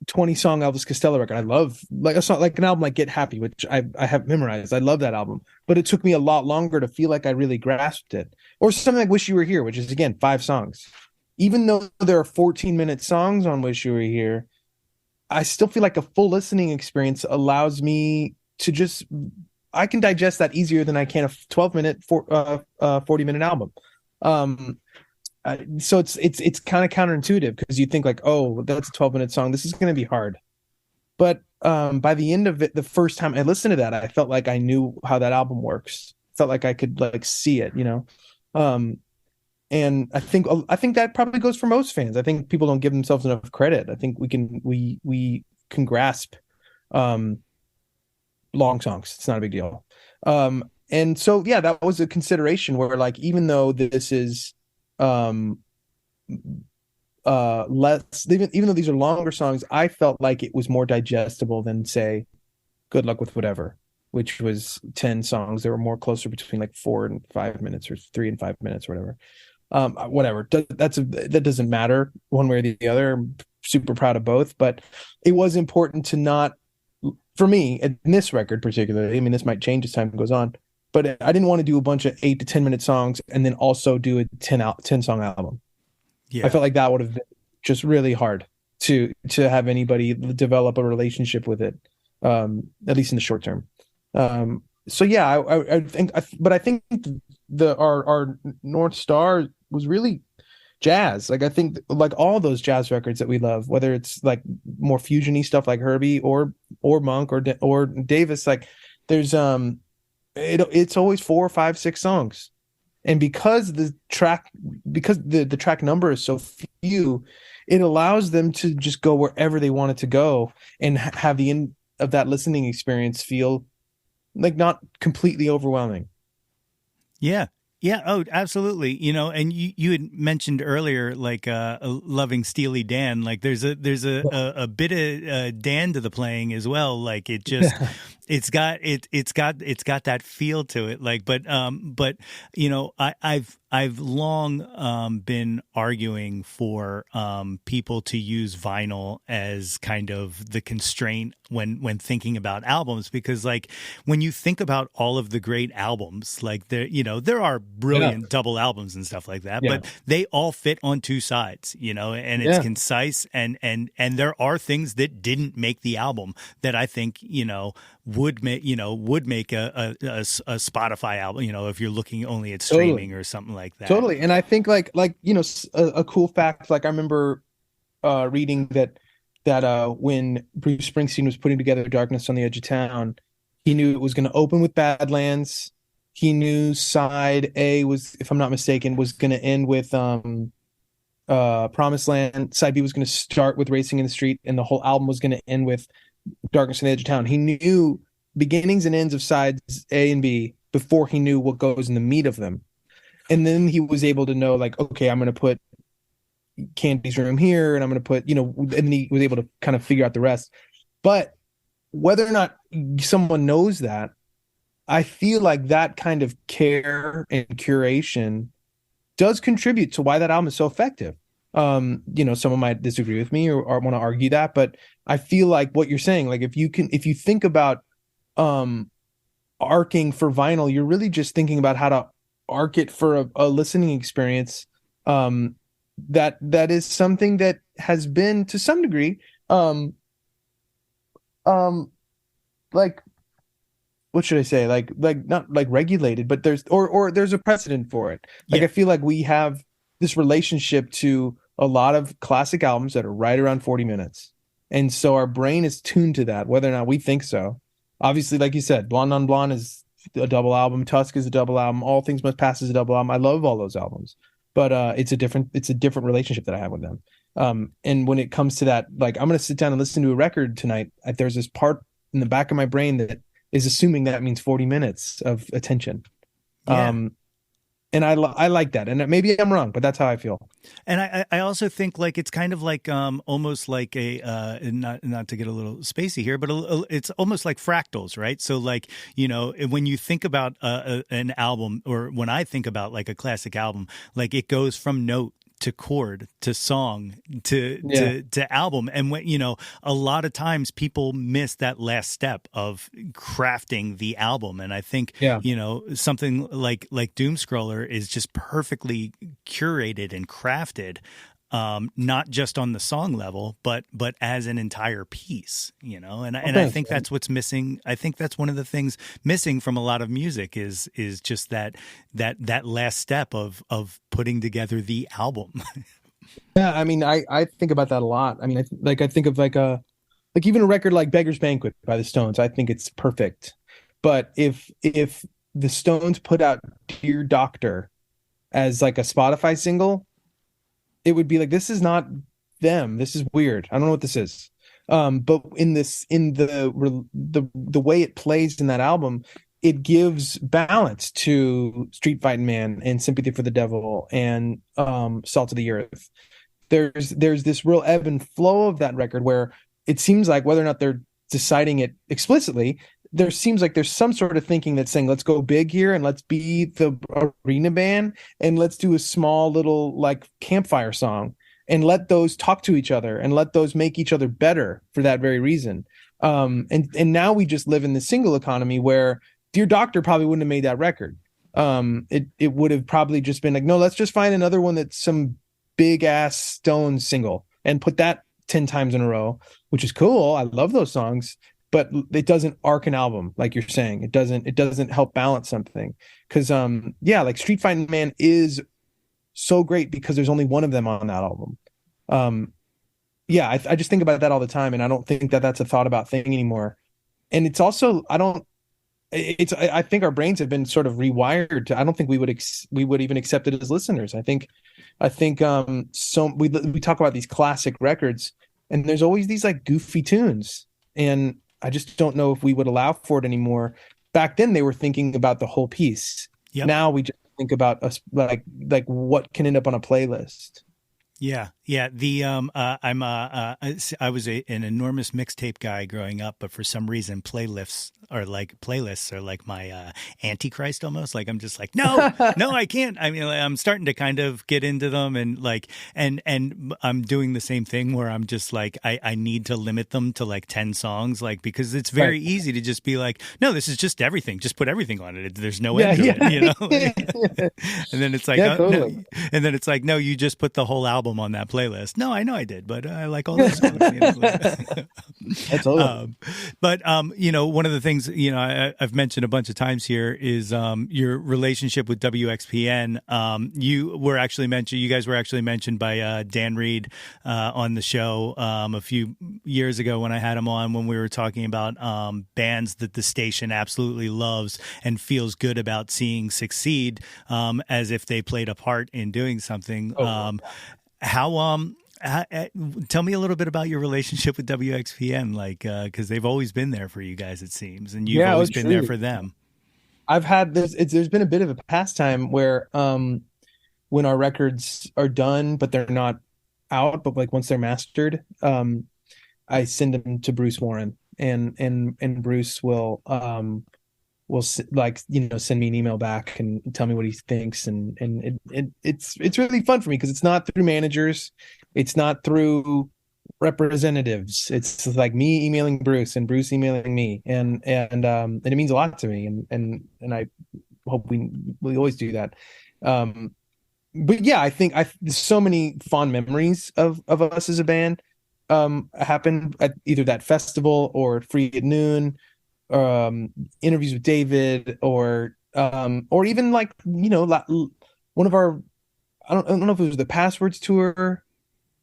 20 song Elvis Costello record. I love like a song, like an album like Get Happy, which I have memorized. I love that album, but it took me a lot longer to feel like I really grasped it. Or something like Wish You Were Here, which is again 5 songs. Even though there are 14-minute songs on Wish You Were Here, I still feel like a full listening experience allows me to just, I can digest that easier than I can a 12-minute 40-minute album. So it's kind of counterintuitive because you think like, oh, that's a 12-minute song, this is going to be hard. But by the end of it, the first time I listened to that, I felt like I knew how that album works. Felt like I could like see it, you know. And I think that probably goes for most fans. I think people don't give themselves enough credit. I think we can grasp long songs. It's not a big deal. And so yeah, that was a consideration where like even though this is less, even though these are longer songs, I felt like it was more digestible than say Good Luck with Whatever, which was 10 songs. They were more closer between like 4 and 5 minutes or 3 and 5 minutes or whatever. Whatever. That doesn't matter one way or the other. I'm super proud of both, but it was important to not, for me, in this record particularly, I mean, this might change as time goes on, but I didn't want to do a bunch of 8 to 10 minute songs and then also do a 10 song album. Yeah. I felt like that would have been just really hard to have anybody develop a relationship with it, at least in the short term. So yeah, I think our North Star was really jazz. Like I think like all those jazz records that we love, whether it's like more fusion-y stuff like Herbie or Monk or Davis, like there's it's always 4, 5, 6 songs. And because the track number is so few, it allows them to just go wherever they want it to go and have the end of that listening experience feel like not completely overwhelming. Yeah. Yeah. Oh, absolutely. You know, and you had mentioned earlier, like loving Steely Dan. Like there's a bit of Dan to the playing as well. Like it just, it's got that feel to it. Like, but you know, I've long been arguing for people to use vinyl as kind of the constraint when thinking about albums, because like when you think about all of the great albums, like there are brilliant double albums and stuff like that, but they all fit on 2 sides, you know, and it's concise and there are things that didn't make the album that I think, you know, would make a Spotify album, you know, if you're looking only at streaming or something like that. Totally. And I think like you know, a cool fact, like I remember reading that when Bruce Springsteen was putting together Darkness on the Edge of Town, he knew it was going to open with Badlands. He knew side A was, if I'm not mistaken, was going to end with Promised Land. Side B was going to start with Racing in the Street, and the whole album was going to end with Darkness on the Edge of Town. He knew beginnings and ends of sides A and B before he knew what goes in the meat of them. And then he was able to know, like, okay, I'm going to put Candy's Room here, and I'm going to put, you know, and he was able to kind of figure out the rest. But whether or not someone knows that, I feel like that kind of care and curation does contribute to why that album is so effective. You know, someone might disagree with me or want to argue that, but I feel like what you're saying, like if you think about arcing for vinyl, you're really just thinking about how to arc it for a listening experience. That is something that has been to some degree, like, what should I say? Like not like regulated, but there's a precedent for it. Like I feel like we have this relationship to a lot of classic albums that are right around 40 minutes. And so our brain is tuned to that, whether or not we think so. Obviously, like you said, Blonde on Blonde is a double album. Tusk is a double album. All Things Must Pass is a double album. I love all those albums, but it's a different relationship that I have with them. And when it comes to that, like I'm going to sit down and listen to a record tonight, there's this part in the back of my brain that is assuming that means 40 minutes of attention. And I like that. And maybe I'm wrong, but that's how I feel. And I also think like it's kind of like almost like a not to get a little spacey here, but it's almost like fractals, right? So like, you know, when you think about an album, or when I think about like a classic album, like it goes from note to chord to song Yeah. to album. And when, a lot of times people miss that last step of crafting the album. And I think, Yeah. something like Doomscroller is just perfectly curated and crafted, not just on the song level, but as an entire piece, and I think that's what's missing. I think that's one of the things missing from a lot of music is just that last step of putting together the album. Yeah, I mean, I think about that a lot. I mean, I think of like even a record like Beggar's Banquet by the Stones. I think it's perfect. But if the Stones put out Dear Doctor as like a Spotify single, it would be like, this is not them. This is weird. I don't know what this is. But in the way it plays in that album, it gives balance to Street Fighting Man and Sympathy for the Devil and Salt of the Earth. There's this real ebb and flow of that record where it seems like, whether or not they're deciding it explicitly, there seems like there's some sort of thinking that's saying, let's go big here and let's be the arena band and let's do a small little like campfire song and let those talk to each other and let those make each other better for that very reason. And now we just live in the single economy where Dear Doctor probably wouldn't have made that record. It would have probably just been like, no, let's just find another one that's some big ass Stones single and put that 10 times in a row, which is cool. I love those songs. But it doesn't arc an album, like you're saying. It doesn't help balance something. Because like Street Fighting Man is so great because there's only one of them on that album. I just think about that all the time, and I don't think that that's a thought about thing anymore. And it's also I think our brains have been sort of rewired to. I don't think we would even accept it as listeners. I think so we talk about these classic records, and there's always these like goofy tunes, and I just don't know if we would allow for it anymore. Back then, they were thinking about the whole piece. Yep. Now we just think about us like what can end up on a playlist. Yeah. The I was an enormous mixtape guy growing up, but for some reason playlists are like my antichrist almost. Like I'm just like, no, I can't. I mean, I'm starting to kind of get into them and like and I'm doing the same thing where I'm just like I need to limit them to like 10 songs, like because it's very easy to just be like, no, this is just everything. Just put everything on it. There's no end to it, And then it's like totally. no. And then it's like, no, you just put the whole album on that playlist. No, I know I did, but I like all those songs. That's all. But one of the things I've mentioned a bunch of times here is your relationship with WXPN. You guys were actually mentioned by Dan Reed on the show a few years ago when I had him on, when we were talking about bands that the station absolutely loves and feels good about seeing succeed, as if they played a part in doing something. Tell me a little bit about your relationship with WXPN, like, because they've always been there for you guys, it seems, and you've always been there for them. I've had this. There's been a bit of a pastime where, when our records are done, but they're not out, but like once they're mastered, I send them to Bruce Warren, and Bruce will send me an email back and tell me what he thinks, and it's really fun for me because it's not through managers, it's not through representatives, it's like me emailing Bruce and Bruce emailing me, and it means a lot to me, and I hope we always do that. But yeah, I think there's so many fond memories of us as a band happened at either that festival or Free at Noon, interviews with David, or even like one of our, I don't know if it was the Passwords tour.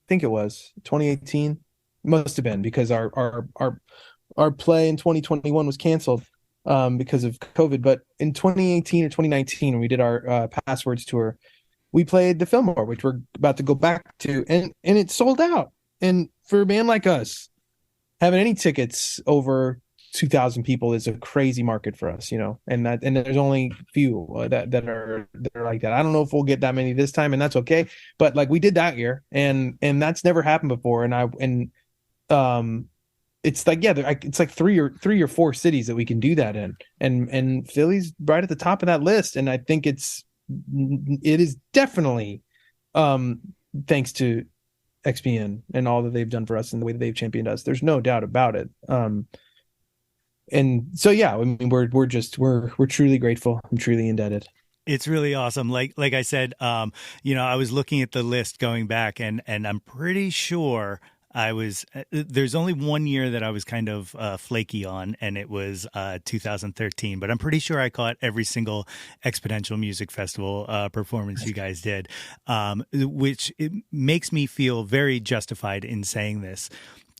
I think it was 2018. Must have been, because our play in 2021 was canceled because of COVID. But in 2018 or 2019, when we did our Passwords tour, we played the Fillmore, which we're about to go back to, and it sold out. And for a band like us, having any tickets over 2,000 people is a crazy market for us, and there's only few that are like that. I don't know if we'll get that many this time, and that's okay. But like we did that year, and that's never happened before. It's like, it's like three or four cities that we can do that in, and Philly's right at the top of that list. And I think it is definitely thanks to XPN and all that they've done for us and the way that they've championed us. There's no doubt about it. And so yeah, I mean, we're truly grateful. I'm truly indebted. It's really awesome. Like I said, I was looking at the list going back, and I'm pretty sure I was. There's only one year that I was kind of flaky on, and it was 2013. But I'm pretty sure I caught every single Exponential Music Festival performance you guys did, which it makes me feel very justified in saying this.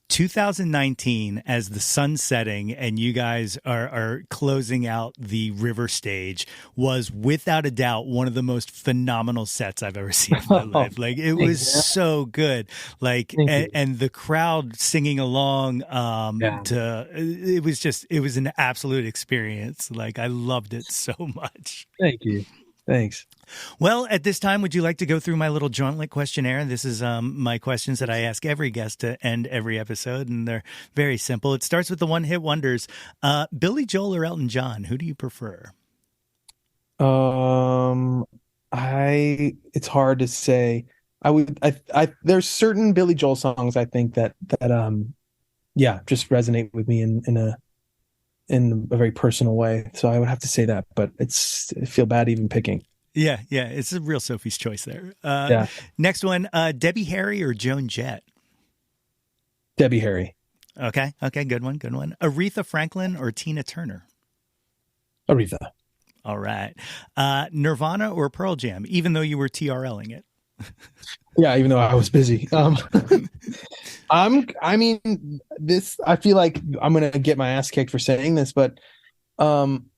2019, as the sun's setting and you guys are closing out the river stage, was without a doubt one of the most phenomenal sets I've ever seen in my life. Like, it was so good. Like, and the crowd singing along it was an absolute experience. Like, I loved it so much. Thank you. Thanks. Well, at this time, would you like to go through my little Jauntlet questionnaire? This is my questions that I ask every guest to end every episode, and they're very simple. It starts with the one-hit wonders. Billy Joel or Elton John? Who do you prefer? It's hard to say. There's certain Billy Joel songs I think that just resonate with me in a very personal way. So I would have to say that, but I feel bad even picking. Yeah. It's a real Sophie's choice there. Next one, Debbie Harry or Joan Jett? Debbie Harry. Okay, good one. Aretha Franklin or Tina Turner? Aretha. All right. Nirvana or Pearl Jam, even though you were TRLing it? Yeah, even though I was busy. I feel like I'm gonna get my ass kicked for saying this, but I'm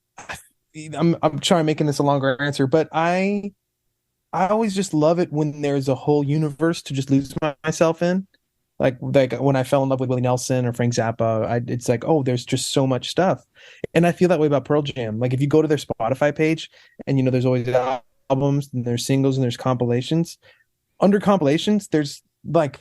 trying making this a longer answer, but I always just love it when there's a whole universe to just lose myself in. Like when I fell in love with Willie Nelson or Frank Zappa, it's like, oh, there's just so much stuff. And I feel that way about Pearl Jam. Like, if you go to their Spotify page and there's always albums and there's singles and there's compilations. Under compilations, there's like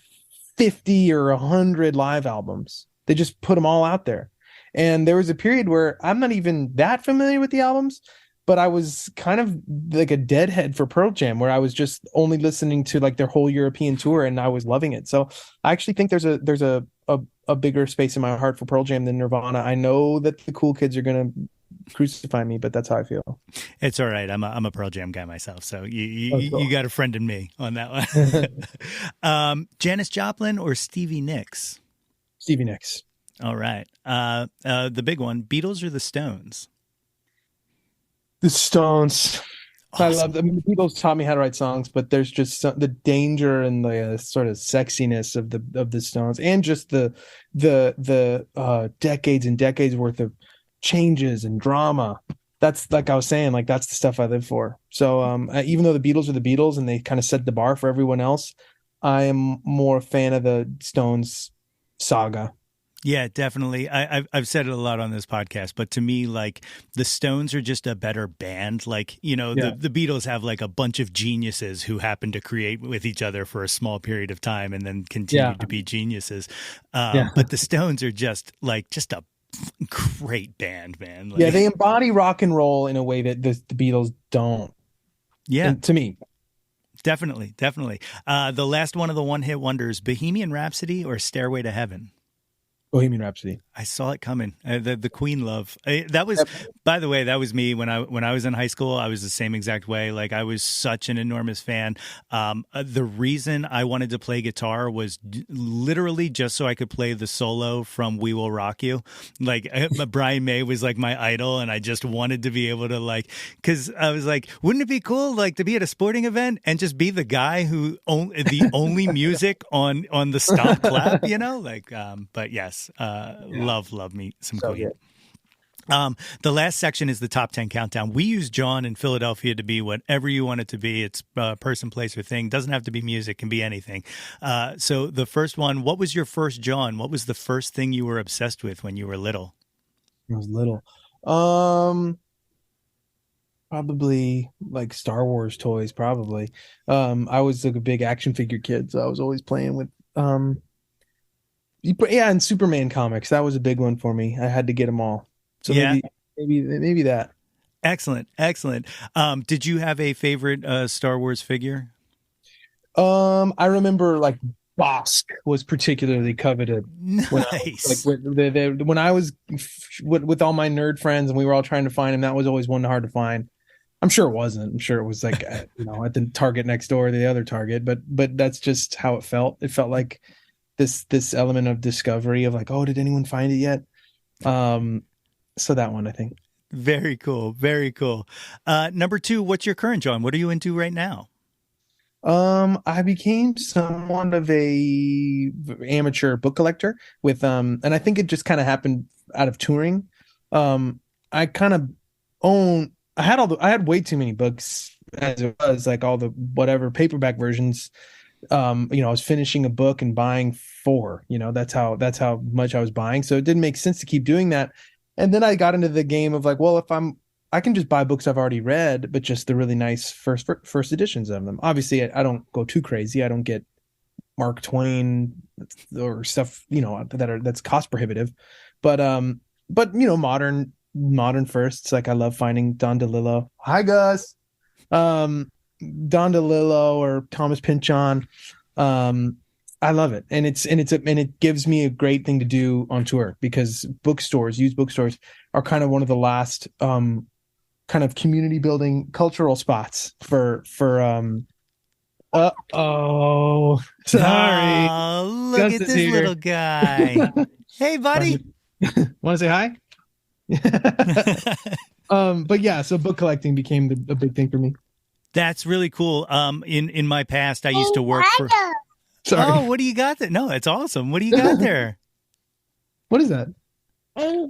50 or 100 live albums. They just put them all out there. And there was a period where I'm not even that familiar with the albums, but I was kind of like a deadhead for Pearl Jam, where I was just only listening to like their whole European tour, and I was loving it. So I actually think there's a bigger space in my heart for Pearl Jam than Nirvana. I know that the cool kids are gonna crucify me, but that's how I feel. It's all right. I'm a Pearl Jam guy myself, so you got a friend in me on that one. Janis Joplin or Stevie Nicks? Stevie Nicks. All right. The big one, Beatles or the Stones? The Stones. Awesome. I love them. I mean, the Beatles taught me how to write songs, but there's just the danger and the sort of sexiness of the Stones, and just the decades and decades worth of changes and drama. That's, like I was saying, like, that's the stuff I live for. So even though the Beatles are the Beatles and they kind of set the bar for everyone else, I am more a fan of the Stones saga. Yeah, definitely. I've said it a lot on this podcast, but to me, like, the Stones are just a better band. Like, the Beatles have like a bunch of geniuses who happen to create with each other for a small period of time and then continue to be geniuses. But the Stones are just a great band, man. Like, they embody rock and roll in a way that the Beatles don't. Yeah, and to me. Definitely. The last one of the one-hit wonders, Bohemian Rhapsody or Stairway to Heaven? Bohemian Rhapsody. I saw it coming. The Queen love. That was, by the way, that was me when I was in high school. I was the same exact way. Like, I was such an enormous fan. The reason I wanted to play guitar was literally just so I could play the solo from "We Will Rock You." Like, Brian May was like my idol, and I just wanted to be able to, like, because I was like, wouldn't it be cool, like, to be at a sporting event and just be the guy who the only music on the stop clap, like. But yes. Love me some Queen. The last section is the top 10 countdown. We use Jawn in Philadelphia to be whatever you want it to be. It's person, place, or thing. Doesn't have to be music, can be anything. So the first one, what was your first Jawn? What was the first thing you were obsessed with when you were little? I was little. Probably like Star Wars toys, probably. I was like a big action figure kid, so I was always playing with and Superman comics. That was a big one for me. I had to get them all. So maybe that. Excellent. Did you have a favorite Star Wars figure? I remember like Bosk was particularly coveted when I was like Nice. when I was with all my nerd friends and we were all trying to find him. That was always one hard to find. I'm sure it wasn't. I'm sure it was like at the Target next door, the other Target. But that's just how it felt. It felt like this element of discovery of like, oh, did anyone find it yet? So that one, I think. Very cool. Very cool. Number two, what's your current John? What are you into right now? I became somewhat of a amateur book collector with and I think it just kind of happened out of touring. I kind of own I had way too many books as it was, like all the whatever paperback versions. I was finishing a book and buying four, that's how much I was buying. So it didn't make sense to keep doing that. And then I got into the game of like, well, I can just buy books I've already read, but just the really nice first editions of them. Obviously, I don't go too crazy. I don't get Mark Twain or stuff, that's cost prohibitive. But modern firsts. Like I love finding Don DeLillo. Hi, Gus. Don DeLillo or Thomas Pynchon. I love it, and it gives me a great thing to do on tour because used bookstores, are kind of one of the last kind of community building cultural spots for oh sorry, Oh, look Gus at is this here. little guy. Hey, buddy. Want to say hi? But yeah, so book collecting became a big thing for me. That's really cool. In my past, I used to work for. Sorry. Oh, what do you got there? No, that's awesome. What do you got there? What is that? In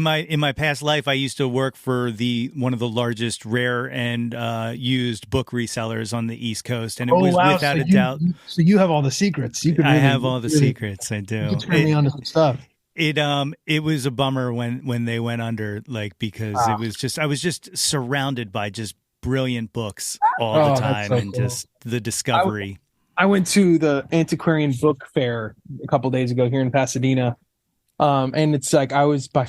my past life, I used to work for one of the largest rare and used book resellers on the East Coast, and it was without a doubt. So you have all the secrets. I have all the secrets. I You do. can turn me on to some stuff. It was a bummer when they went under, like, because it was just I was just surrounded by just brilliant books all the time, so and cool. just the discovery. I went to the antiquarian book fair a couple days ago here in Pasadena. And it's like I was by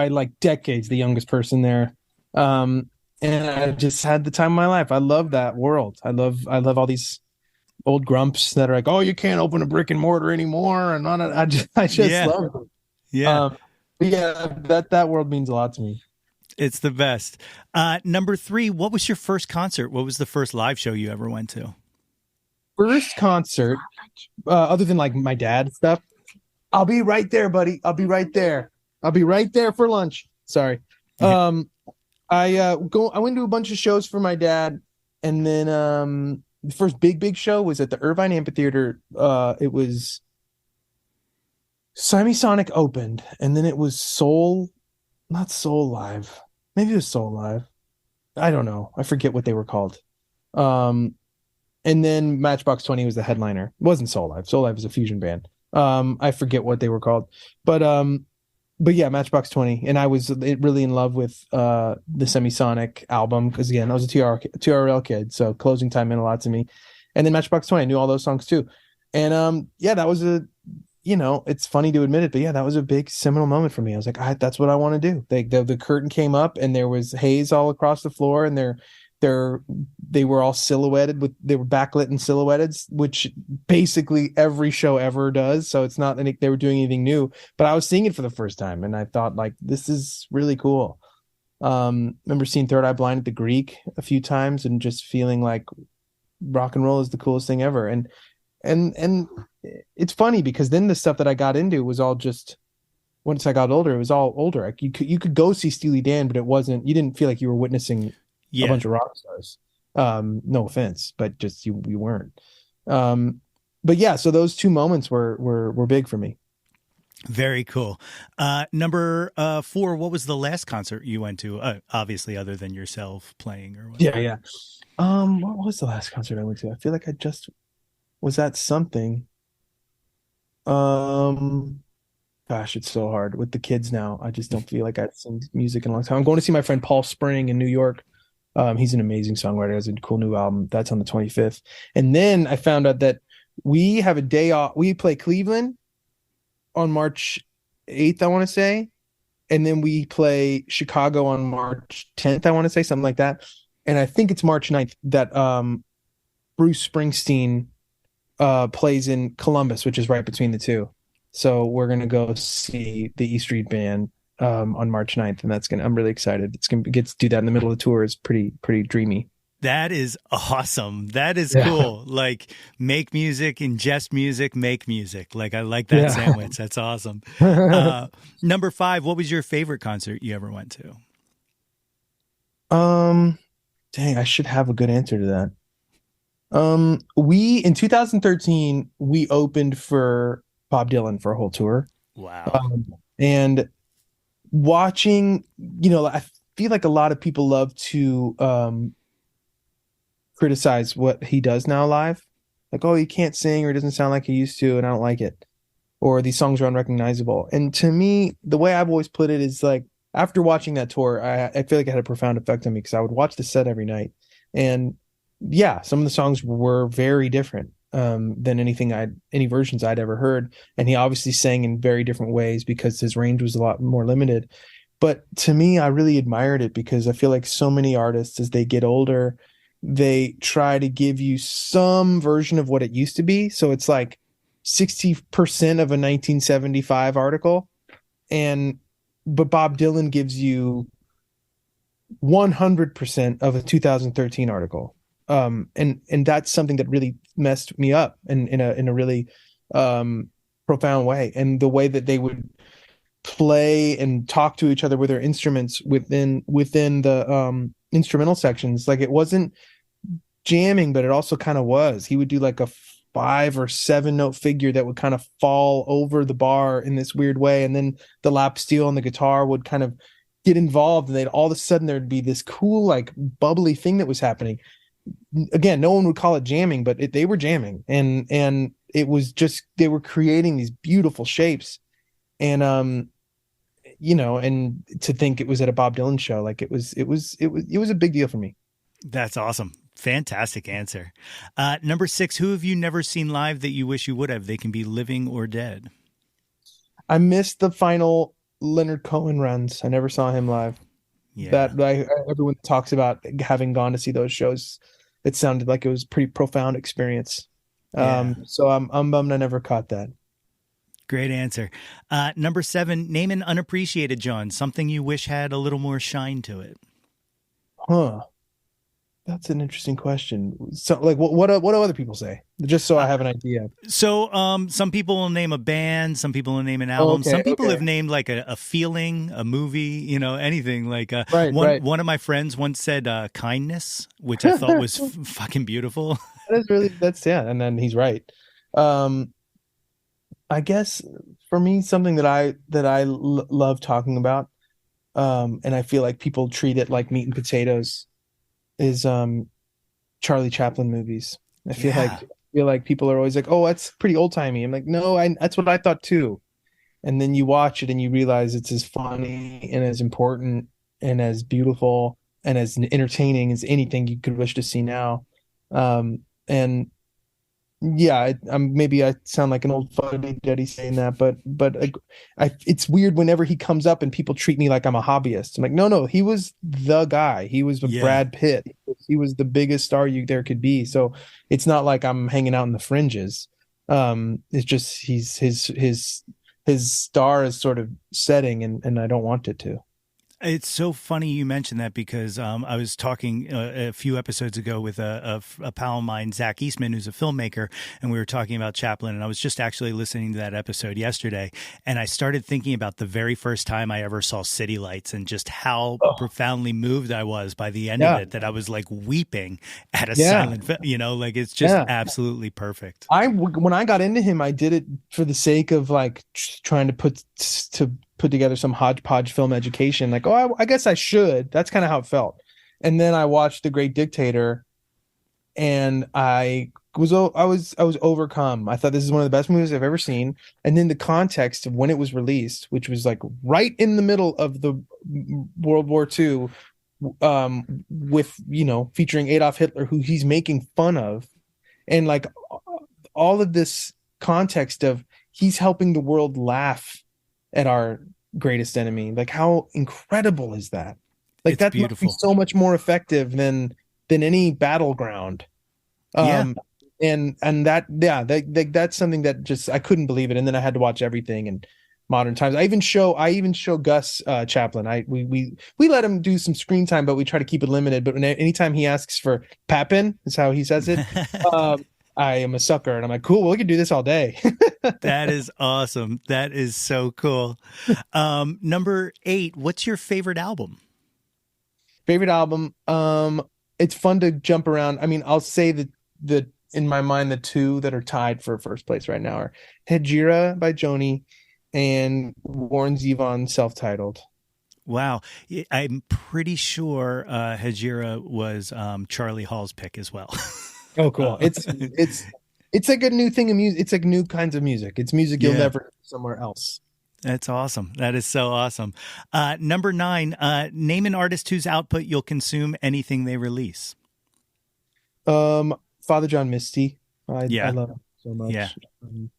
like decades the youngest person there. And I just had the time of my life. I love that world. I love all these old grumps that are like, oh, you can't open a brick and mortar anymore, and I just Yeah. love it. Yeah. But yeah, that world means a lot to me. It's the best. Number three, what was your first concert? What was the first live show you ever went to? First concert, other than like my dad stuff. I'll be right there, buddy. I'll be right there. I'll be right there for lunch. Sorry. I went to a bunch of shows for my dad, and then the first big show was at the Irvine Amphitheater. It was Semisonic opened, and then it was not Soul Live. Maybe it was Soul Live. I don't know. I forget what they were called. And then Matchbox 20 was the headliner. It wasn't Soul Live. Soul Live was a fusion band. I forget what they were called, but yeah, Matchbox 20. And I was really in love with the Semisonic album because again, I was a TRL kid, so Closing Time meant a lot to me. And then Matchbox 20, I knew all those songs too. And yeah, that was it's funny to admit it, but yeah, that was a big seminal moment for me. I was like, that's what I want to do. The curtain came up and there was haze all across the floor, and they were all silhouetted they were backlit and silhouetted, which basically every show ever does. So it's not that they were doing anything new, but I was seeing it for the first time and I thought like, this is really cool. Remember seeing Third Eye Blind at the Greek a few times and just feeling like rock and roll is the coolest thing ever. And it's funny because then the stuff that I got into was all just, once I got older, it was all older. Like you could go see Steely Dan, but you didn't feel like you were witnessing a bunch of rock stars. No offense, but just you weren't. But yeah, so those two moments were big for me. Very cool. Number four, what was the last concert you went to? Obviously, other than yourself playing or whatever. Yeah. What was the last concert I went to? I feel like I just was at something. Gosh, it's so hard with the kids now. I just don't feel like I've seen music in a long time. I'm going to see my friend Paul Spring in New York. He's an amazing songwriter. He has a cool new album. That's on the 25th. And then I found out that we have a day off. We play Cleveland on March 8th, I want to say. and then we play Chicago on March 10th, I want to say something like that. And I think it's March 9th that Bruce Springsteen plays in Columbus, which is right between the two. So we're gonna go see the E Street Band on March 9th, and I'm really excited. It's gonna get to do that in the middle of the tour is pretty dreamy. That is awesome. That is Yeah. cool. Like, make music, ingest music, make music. Like, I like that sandwich. That's awesome. Number 5, what was your favorite concert you ever went to? Dang, I should have a good answer to that. We in 2013 we opened for Bob Dylan for a whole tour. Wow. And watching, I feel like a lot of people love to criticize what he does now live. Like, oh, he can't sing or he doesn't sound like he used to, and I don't like it. Or these songs are unrecognizable. And to me, the way I've always put it is like after watching that tour, I feel like it had a profound effect on me because I would watch the set every night. And yeah, some of the songs were very different than any versions I'd ever heard. And he obviously sang in very different ways because his range was a lot more limited. But to me, I really admired it because I feel like so many artists, as they get older, they try to give you some version of what it used to be. So it's like 60% of a 1975 article. But Bob Dylan gives you 100% of a 2013 article. And that's something that really messed me up in a really profound way. And the way that they would play and talk to each other with their instruments within the instrumental sections, like it wasn't jamming, but it also kind of was. He would do like a 5 or 7 note figure that would kind of fall over the bar in this weird way, and then the lap steel on the guitar would kind of get involved, and then all of a sudden there'd be this cool like bubbly thing that was happening. Again, no one would call it jamming, but they were jamming, and it was just they were creating these beautiful shapes, and and to think it was at a Bob Dylan show, like it was a big deal for me. That's awesome. Fantastic answer. Number 6, who have you never seen live that you wish you would have? They can be living or dead. I missed the final Leonard Cohen runs. I never saw him live. Yeah. Everyone talks about having gone to see those shows. It sounded like it was a pretty profound experience. So I'm bummed I never caught that. Great answer. Number 7, name an unappreciated Jawn, something you wish had a little more shine to it. Huh. That's an interesting question. So, like, what do other people say? Just so I have an idea. So, some people will name a band, some people will name an album. Okay, some people have named like a feeling, a movie, anything. Like Right. One of my friends once said kindness, which I thought was fucking beautiful. And then he's right. I guess for me, something that I love talking about, and I feel like people treat it like meat and potatoes, is Charlie Chaplin movies. I feel like people are always like, "Oh, that's pretty old timey." I'm like, "No, that's what I thought too." And then you watch it and you realize it's as funny and as important and as beautiful and as entertaining as anything you could wish to see now. And yeah, maybe I sound like an old fuddy-duddy saying that, but it's weird whenever he comes up and people treat me like I'm a hobbyist. I'm like, no, he was the guy. He was Brad Pitt. He was the biggest star there could be. So it's not like I'm hanging out in the fringes. It's just his star is sort of setting, and I don't want it to. It's so funny you mentioned that because I was talking a few episodes ago with a pal of mine, Zach Eastman, who's a filmmaker, and we were talking about Chaplin, and I was just actually listening to that episode yesterday, and I started thinking about the very first time I ever saw City Lights and just how profoundly moved I was by the end of it, that I was like weeping at a silent film, like it's just absolutely perfect. When I got into him, I did it for the sake of like trying to put together some hodgepodge film education. Like, I guess I should. That's kind of how it felt. And then I watched The Great Dictator, and I was overcome. I thought this is one of the best movies I've ever seen. And then the context of when it was released, which was like right in the middle of the World War II, with featuring Adolf Hitler, who he's making fun of, and like all of this context of he's helping the world laugh at our Greatest Enemy. Like, how incredible is that? Like, It's that must be beautiful. so much more effective than any battleground. Yeah. Um, and that, yeah, that's something that just, I couldn't believe it. And then I had to watch everything in modern times. I even show Gus Chaplin. We let him do some screen time, but we try to keep it limited. But anytime he asks for Papin, is how he says it. Um, I am a sucker, and I'm like, cool. Well, we can do this all day. That is awesome. That is so cool. Number 8, what's your favorite album? Favorite album. It's fun to jump around. I mean, I'll say that the in my mind, the two that are tied for first place right now are Hejira by Joni and Warren Zevon self-titled. Wow. I'm pretty sure Hejira was Charlie Hall's pick as well. Oh, cool. Uh, It's like a new thing of music. It's like new kinds of music. It's music you'll yeah, never hear somewhere else. that's awesome. That is so awesome. Number 9, name an artist whose output you'll consume anything they release. Father John Misty. I Yeah. love him so Yeah. much.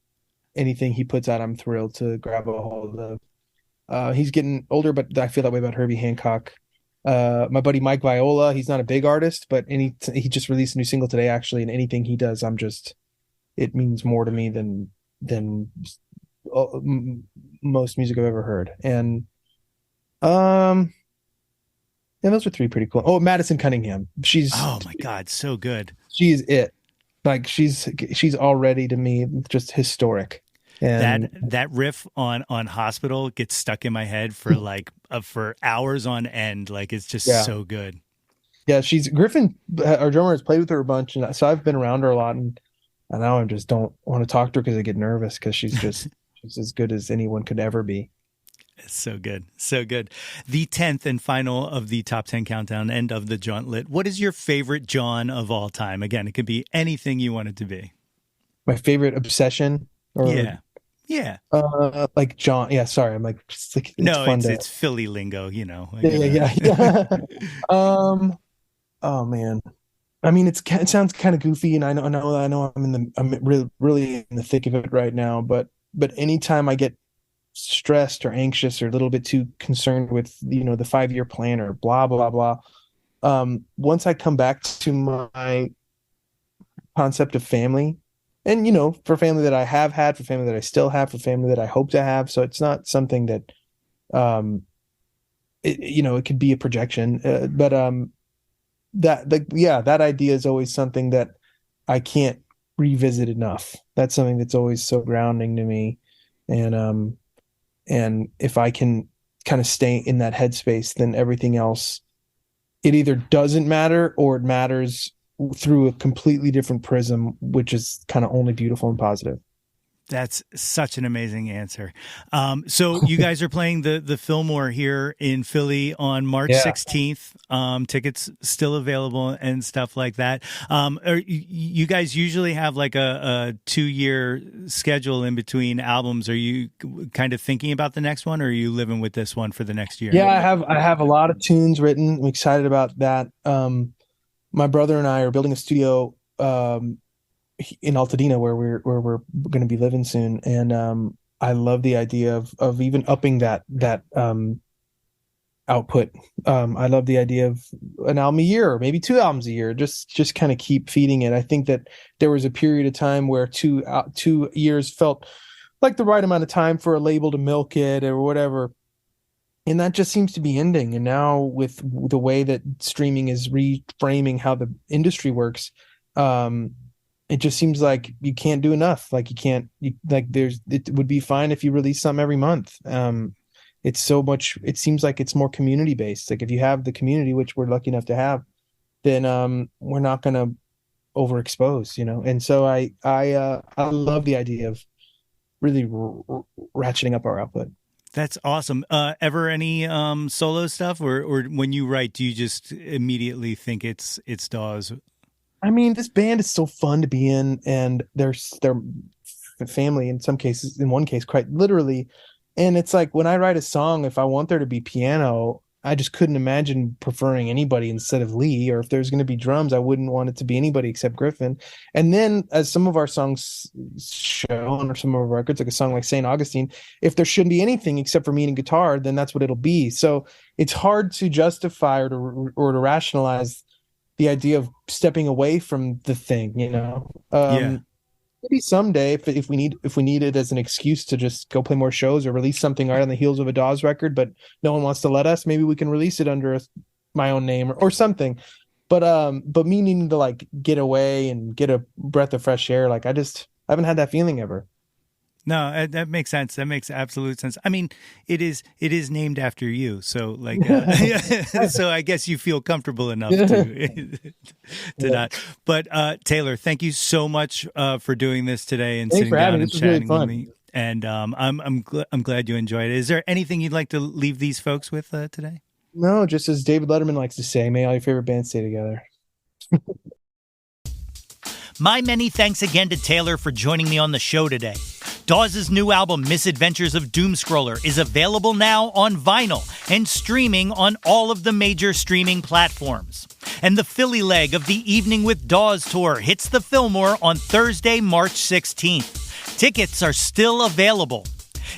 Anything he puts out, I'm thrilled to grab a hold of. He's getting older, but I feel that way about Herbie Hancock. My buddy Mike Viola, he's not a big artist, but he just released a new single today, actually, and anything he does, it means more to me than most music I've ever heard. And um, yeah, those are three pretty cool. Oh, Madison Cunningham, Oh my God, so good. she's it. Like, she's already to me just historic. That And that riff on Hospital gets stuck in my head for hours on end. Like it's just yeah, so good. yeah, she's Griffin, our drummer, has played with her a bunch, and so I've been around her a lot, and now I just don't want to talk to her because I get nervous because she's as good as anyone could ever be. It's so good. So good. The 10th and final of the top 10 countdown, end of the Jauntlet. What is your favorite Jawn of all time? Again, it could be anything you want it to be. My favorite obsession, or Yeah. Yeah. like John. Yeah, sorry, I'm like, it's No, fun to. it's Philly lingo, you know. I Yeah, yeah, gotta yeah, yeah. Oh man. I mean, it sounds kind of goofy, and I know I'm really in the thick of it right now, but anytime I get stressed or anxious or a little bit too concerned with, the 5-year plan or blah blah blah, once I come back to my concept of family, and for family that I have had, for family that I still have, for family that I hope to have, so it's not something that um it could be a projection, but that idea is always something that I can't revisit enough. That's something that's always so grounding to me. And if I can kind of stay in that headspace, then everything else, it either doesn't matter or it matters through a completely different prism, which is kind of only beautiful and positive. That's such an amazing answer. So you guys are playing the Fillmore here in Philly on March Yeah. 16th. Tickets still available and stuff like that. You guys usually have like a 2-year schedule in between albums. Are you kind of thinking about the next one, or are you living with this one for the next year? Yeah, I have a lot of tunes written. I'm excited about that. My brother and I are building a studio in Altadena where we're going to be living soon, and I love the idea of even upping that output. I love the idea of an album a year, or maybe 2 albums a year. Just kind of keep feeding it. I think that there was a period of time where 2 years felt like the right amount of time for a label to milk it or whatever. And that just seems to be ending. And now with the way that streaming is reframing how the industry works, it just seems like you can't do enough. Like it would be fine if you release something every month. It's so much, it seems like it's more community based. Like if you have the community, which we're lucky enough to have, then we're not going to overexpose, And so I love the idea of really ratcheting up our output. That's awesome. Ever any solo stuff, or when you write, do you just immediately think it's Dawes? I mean, this band is so fun to be in, and they're family in some cases, in one case, quite literally. And it's like when I write a song, if I want there to be piano, I just couldn't imagine preferring anybody instead of Lee, or if there's going to be drums, I wouldn't want it to be anybody except Griffin. And then as some of our songs show on some of our records, like a song like St. Augustine, if there shouldn't be anything except for me and guitar, then that's what it'll be. So it's hard to justify or to rationalize the idea of stepping away from the thing, you know? Maybe someday, if we need it as an excuse to just go play more shows or release something right on the heels of a Dawes record, but no one wants to let us, maybe we can release it under my own name or something. But me needing to like get away and get a breath of fresh air, like I haven't had that feeling ever. No, that makes sense. That makes absolute sense. I mean, it is named after you, so like, so I guess you feel comfortable enough to not. But Taylor, thank you so much for doing this today and sitting down and chatting with me. And I'm glad you enjoyed it. Is there anything you'd like to leave these folks with today? No, just as David Letterman likes to say, may all your favorite bands stay together. My many thanks again to Taylor for joining me on the show today. Dawes' new album, Misadventures of Doomscroller, is available now on vinyl and streaming on all of the major streaming platforms. And the Philly leg of the Evening with Dawes tour hits the Fillmore on Thursday, March 16th. Tickets are still available.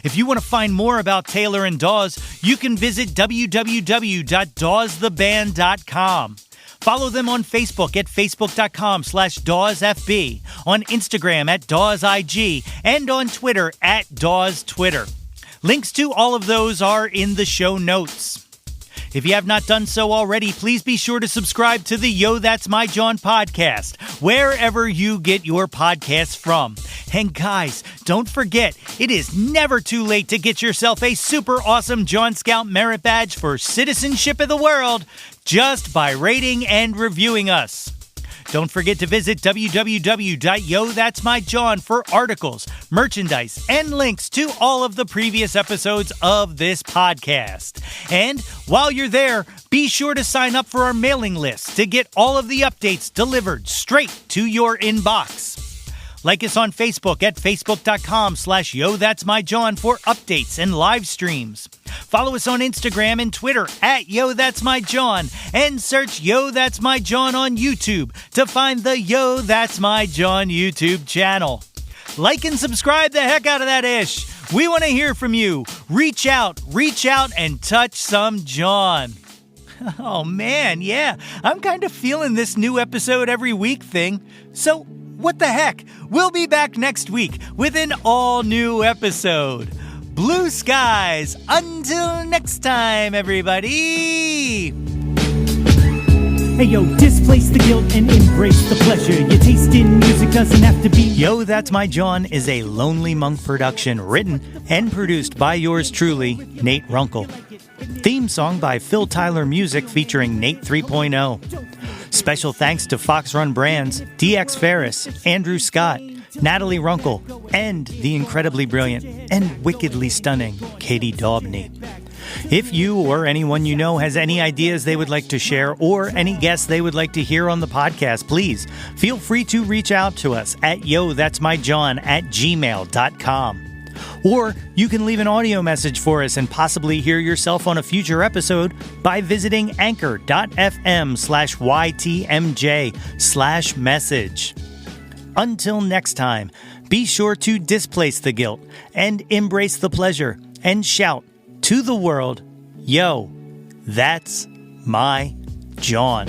If you want to find more about Taylor and Dawes, you can visit www.dawestheband.com. Follow them on Facebook at facebook.com/DawesFB, on Instagram at DawesIG, and on Twitter at DawesTwitter. Links to all of those are in the show notes. If you have not done so already, please be sure to subscribe to the Yo, That's My Jawn podcast, wherever you get your podcasts from. And guys, don't forget, it is never too late to get yourself a super awesome Jawn Scout Merit Badge for citizenship of the world just by rating and reviewing us. Don't forget to visit www.yothat'smyjawn for articles, merchandise, and links to all of the previous episodes of this podcast. And while you're there, be sure to sign up for our mailing list to get all of the updates delivered straight to your inbox. Like us on Facebook at facebook.com/YoThat'sMyJawn for updates and live streams. Follow us on Instagram and Twitter at Yo, That's My Jawn, and search Yo, That's My Jawn on YouTube to find the Yo, That's My Jawn YouTube channel. Like and subscribe the heck out of that ish. We want to hear from you. Reach out, and touch some Jawn. Oh man, yeah, I'm kind of feeling this new episode every week thing. So what the heck? We'll be back next week with an all-new episode. Blue skies. Until next time, everybody. Hey yo, displace the guilt and embrace the pleasure. Your taste in music doesn't have to be... Yo, That's My Jawn is a Lonely Monk production written and produced by yours truly, Nate Runkle. Theme song by Phil Tyler Music featuring Nate 3.0. Special thanks to Fox Run Brands, DX Ferris, Andrew Scott, Natalie Runkle, and the incredibly brilliant and wickedly stunning Katie Daubney. If you or anyone you know has any ideas they would like to share or any guests they would like to hear on the podcast, please feel free to reach out to us at yothat'smyjawn@gmail.com. Or you can leave an audio message for us and possibly hear yourself on a future episode by visiting anchor.fm/YTMJ/message. Until next time, be sure to displace the guilt and embrace the pleasure and shout to the world, Yo, that's my Jawn.